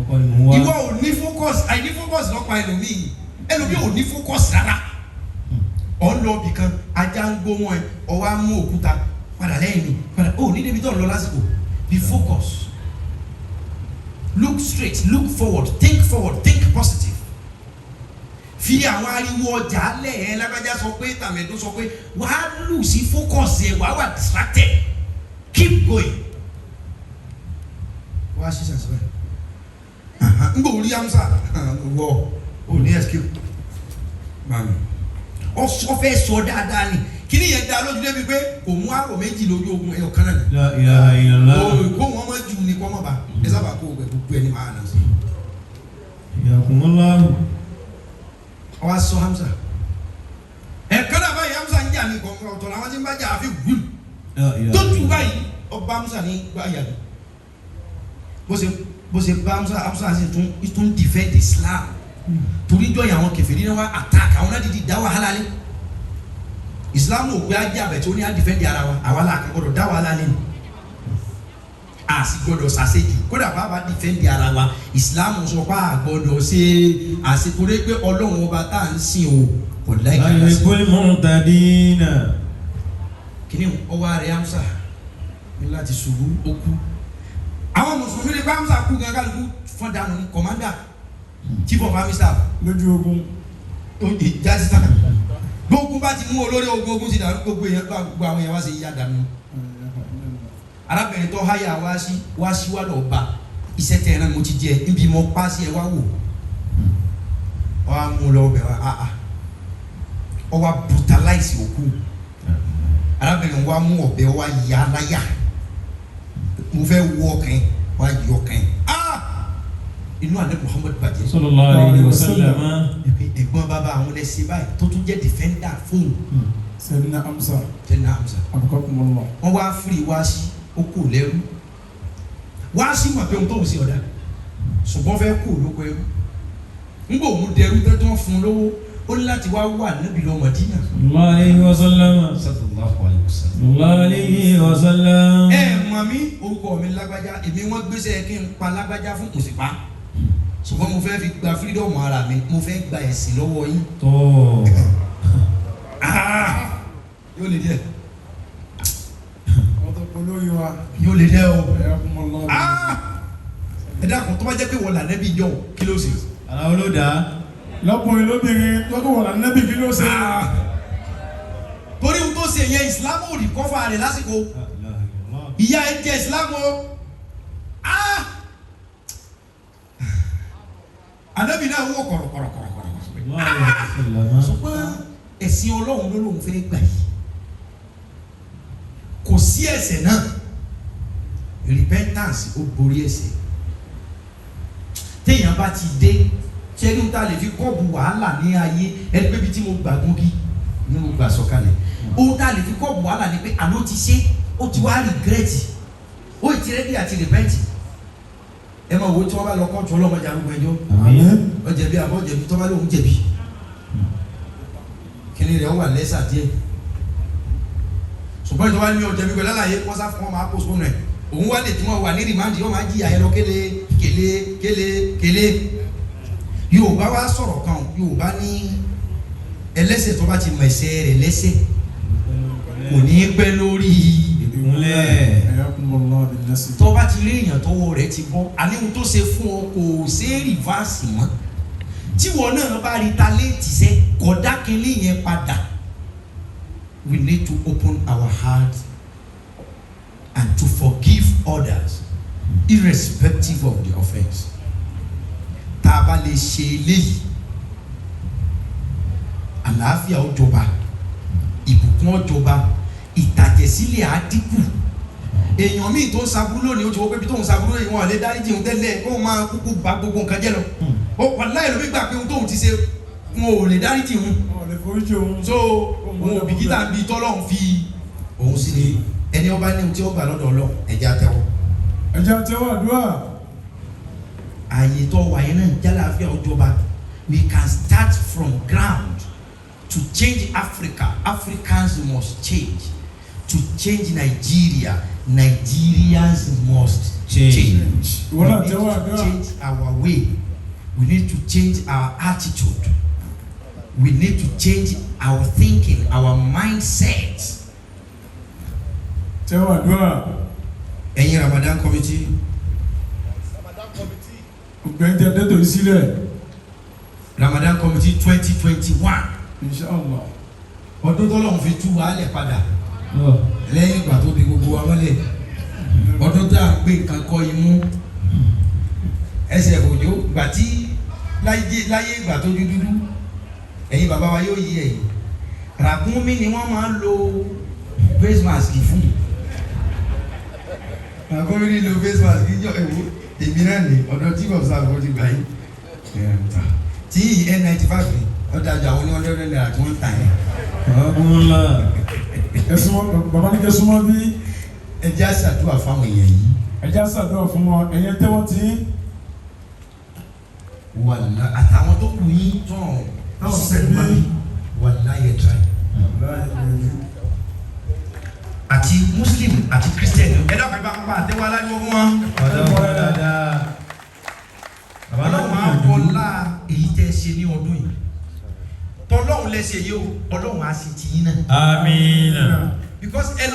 àkọ́kọ́ ni mo wá. ìwọ ò ní focus àìní focus lọ́pàá ẹlòmíì ò ní focus rárá ọ̀ ń lọ ibì kan ajá ń gbó wọn ẹ ọwọ́ á mú òkúta padà lẹ́yìn mi padà ó ní débi tó ń lọ lásìkò be focus look straight look forward think positive fi àwọn ariwo ọjà lẹ̀ ẹ́ lágbájá sọ pé tàmẹ̀dó sọ pé wàá lù sí focus ẹ̀ wàá wà distracted keep going wàá ṣiṣẹ́ síbẹ̀ n gbọ́ orí amusa wọ ò ní escape mami ọ fẹ́ sọ dáadáa ni kíni yẹn da lójú débi pé kò mú àrò méjì lójú ogun ẹyọ kan náà La ilaha illallah. kó wọn máa ju ní kọ́ mọ́ bá ẹ sábà kó gbogbo ẹni máa nà sí. Yakumullahu. ọ wá sọ Hamza ẹ̀ka náà báyìí Hamza ń jà ní kọ̀ọ̀kan ọ̀tọ̀ làwọn ti ń bá jà àfi wúlù tó tù báyìí ọba Hamza ní gbáyà ni bó ṣe bá Hamza sì tún defend Islam torí jọyìn àwọn kèfèrí náà wá attack àwọn náà dìde dá wàhálà lé Islam ò gbé ajé àbẹ̀ tó ní á defend ara wa àwa là kàn gbọdọ̀ dá wàhálà lé a sì gbọdọ̀ ṣàṣejù kódà bá bá defend ara wa Islam sọ pé a gbọdọ̀ ṣe àṣekúrẹ́ pé Ọlọ́run ọba tá à ń sìn o kò láì ká lásìkò. Alekul mu'tadina. Kìnì ọwọ́ rẹ̀ Hamza ní láti ṣubú ó kú àwọn mùsùlùmí ní bá Hamza kú gangan kú fọ́n dànù ní commander chief of army staff lójú ogun tó jáde tán gbogbo bá ti mú olórí ogun ti dàrú gbogbo àwọn èèyàn wá sí yíyá dànù arábìnrin tó háyà wá sí wà lọ́ọ́ bá iṣẹ́ tẹ̀ ẹ̀ràn mo ti jẹ níbi mo pa sí ẹ wá wò wọ́n á mú lọ́wọ́ bẹ̀ wá ọ wá brutalize òkú arábìnrin wa mú ọ̀bẹ wa yà láyà mo fẹ́ wọ ọkàn wa yọ ọkàn inú àná Muhammad bàjẹ́ Sallallahu alaihi wasallam. ẹ̀gbọ́n bàbá àwọn ẹlẹ́sìn báyìí tó tún jẹ́ defender fóònù Sayyidina Hamza Sayyidina Hamza abukakumullah wọ́n wá firi wá sí okò lẹ́rú wá sí mọ̀ pé ohun tó ń ṣe ọ̀dà ṣùgbọ́n fẹ́ kó olóko ẹrú ń bò mú dẹrú tó tán fún un lówó ó ní láti wá wà níbi lọ Mádínà. Sallallahu alaihi wasallam. Sallallahu alaihi wasallam. Sallallahu alaihi wasallam. Mọ̀ mí orúkọ mi lágbájá èmi wọ́n gbéṣẹ́ kí n pa lágbájá fún kò sí pa ṣùgbọ́n mo fẹ́ fi gba freedom ara mi mo fẹ́ gba ẹ̀sìn lọ́wọ́ yín. Tó. Yóò lè díẹ̀. wọ́n tó polórí wa Yóò lè díẹ̀ o. ayakumullah Ẹ dákun tó bá jẹ́ pé wọ́n là nẹ́bí jọ kí ló ṣe. Ara olóda. lọ́kùnrin lóbìnrin lọ́kùnrin wọ̀lá nẹ́bí kí ló ṣe Torí ohun tó ṣe yẹn Islam ò rí kọ́fà rẹ̀ lásìkò ìyá ẹ jẹ́ Islam o. Ànábì náà wọ́ kọ̀rọ̀kọ̀rọ̀kọ̀rọ̀. Ṣùgbọ́n ẹ̀sìn Ọlọ́run ló lóun fẹ́ gbà yìí kò sí ẹ̀ṣẹ̀ náà repentance ó borí ẹ̀ṣẹ̀ téèyàn bá ti dé ṣẹ́ni ń ta lè fi kọ́ọ̀bù wàhálà ní ayé ẹni pé bí tí mo gbà gúngí ni mo gbà sọ̀kalẹ̀ ohun tá a lè fi kọ́ọ̀bù wàhálà ni pé àná ti ṣe ó ti wá regret ó ti rẹ́dí àti repent ẹ máa wo tí wọ́n bá lọ kọ́ọ̀tù ọlọ́mọdé arúgbó ẹjọ́ ọjẹ̀bi àbọ̀jẹ̀bi tó bá lóun jẹ̀bi kíni rẹ̀ ó wà lẹ́sà díẹ̀ ṣùgbọ́n ìjọba ní ọjọ́ gbígbẹ́ lálàyé wọ́n sá fún ọmọ àpòsùn rẹ̀ òun wá lè tí wọ́n wà ní rìmáàdì yóò máa jí àyẹ̀lọ kélé Yorùbá wá sọ̀rọ̀ kan Yorùbá ní ẹlẹ́ṣẹ̀ tó bá ti mọ̀ ẹ̀ṣẹ̀ rẹ̀ lẹ́ṣẹ̀ kò ní pẹ́ lórí ìkúnlẹ̀. ayakumullah bin nasi tó bá ti rí èèyàn tọwọ́ rẹ̀ ti bọ́ àníhun tó ṣe fún ọ kò ṣe é rìvásì mọ́ tí wọn náà bá rí taléètì sẹ́ kọ̀dá kínní yẹn padà. We need to open our heart and to forgive others irrespective of the offense. Tá a bá lè ṣe eléyìí àlàáfíà ó jọba ìbùkún ó jọba ìtàjẹ̀sílẹ̀ á dínkù èèyàn míì tó ń saburú lónìí ó ti wọ́n pé bí tó ń saburú lónìí wọn lè dáríjì òun tẹ́lẹ̀ kó máa kúkú bà gbogbo nǹkan jẹ́ lọ ó wàláhì ló fi gbà pé ohun tóun ti ṣe wọn ò lè dáríjì òun wọ́n lè foríjì òun so òun òbíkítà bíi tọ́lọ́run fi òun sí ni ẹni ọba ní ohun tí ó gbà lọ́dọ̀ Ọlọ́run ẹ̀jẹ̀ àtẹwọ́. ẹjẹ́ àtẹwọ́ àdúrà ààyè tó wáyé náà jálàáfíà ọjọba we can start from ground to change Africa. Africans must change to change Nigeria. Nigerians must change. Ìwọ náà We need tẹ́wọ́ to àdúrà. change our way. We need to change our attitude. We need to change our thinking, our mindset. Tẹ́wọ́ àdúrà. Ẹ̀yin Ramadan committee. Ọ̀gbẹ́ni tẹ dẹ́tò yìí sílẹ̀. Ramadan committee 2021. Inshallah. Ọdún tọ́lọ́run fi tú wa lẹ̀ padà. Lẹ́yìn ìgbà tó di gbogbo wa mọ́lẹ̀. Ọdún tá à ń gbé nǹkan kọ́ imú. Ẹsẹ̀ òjò gbà tí láyé ìgbà tó dúdú. Ẹ̀yin bàbá wa yóò yí ẹ̀yìn. Ràkúnmí ni wọ́n máa ń lo face mask fún. Ràkúnmí ni lo face mask jọ ẹ̀wọ̀. Èmi náà ní ọ̀dọ̀ tí bàbá sábà ti gbà yín. Tí N95 ni ọ̀dà àjọ àwọn ní $100 tí wọ́n ń tà yẹn. Ẹ̀sùn bàbá ní kẹ́sùmọ́ bí. Ẹ jẹ́ àṣàdúrà fáwọn èèyàn yìí. Ẹ jẹ́ àṣàdúrà fún wọn. Ẹ̀yin tẹ́wọ́ tí. Wàlá àtàwọn tó kù yín tán sẹ́nu bá mi wàlá yẹ tra yìí. Àti Muslim àti Christian ẹ dábàá bá ń pa àtẹwọ́ aláìwọ́ fún wọn. Ọlọ́run máa ń wọlá èyí tẹ́ ẹ ṣe ní ọdún yìí. Tọ́lọ́run lẹ́sẹ̀ yìí o, Ọlọ́run á sì tì yín náà. Àmín.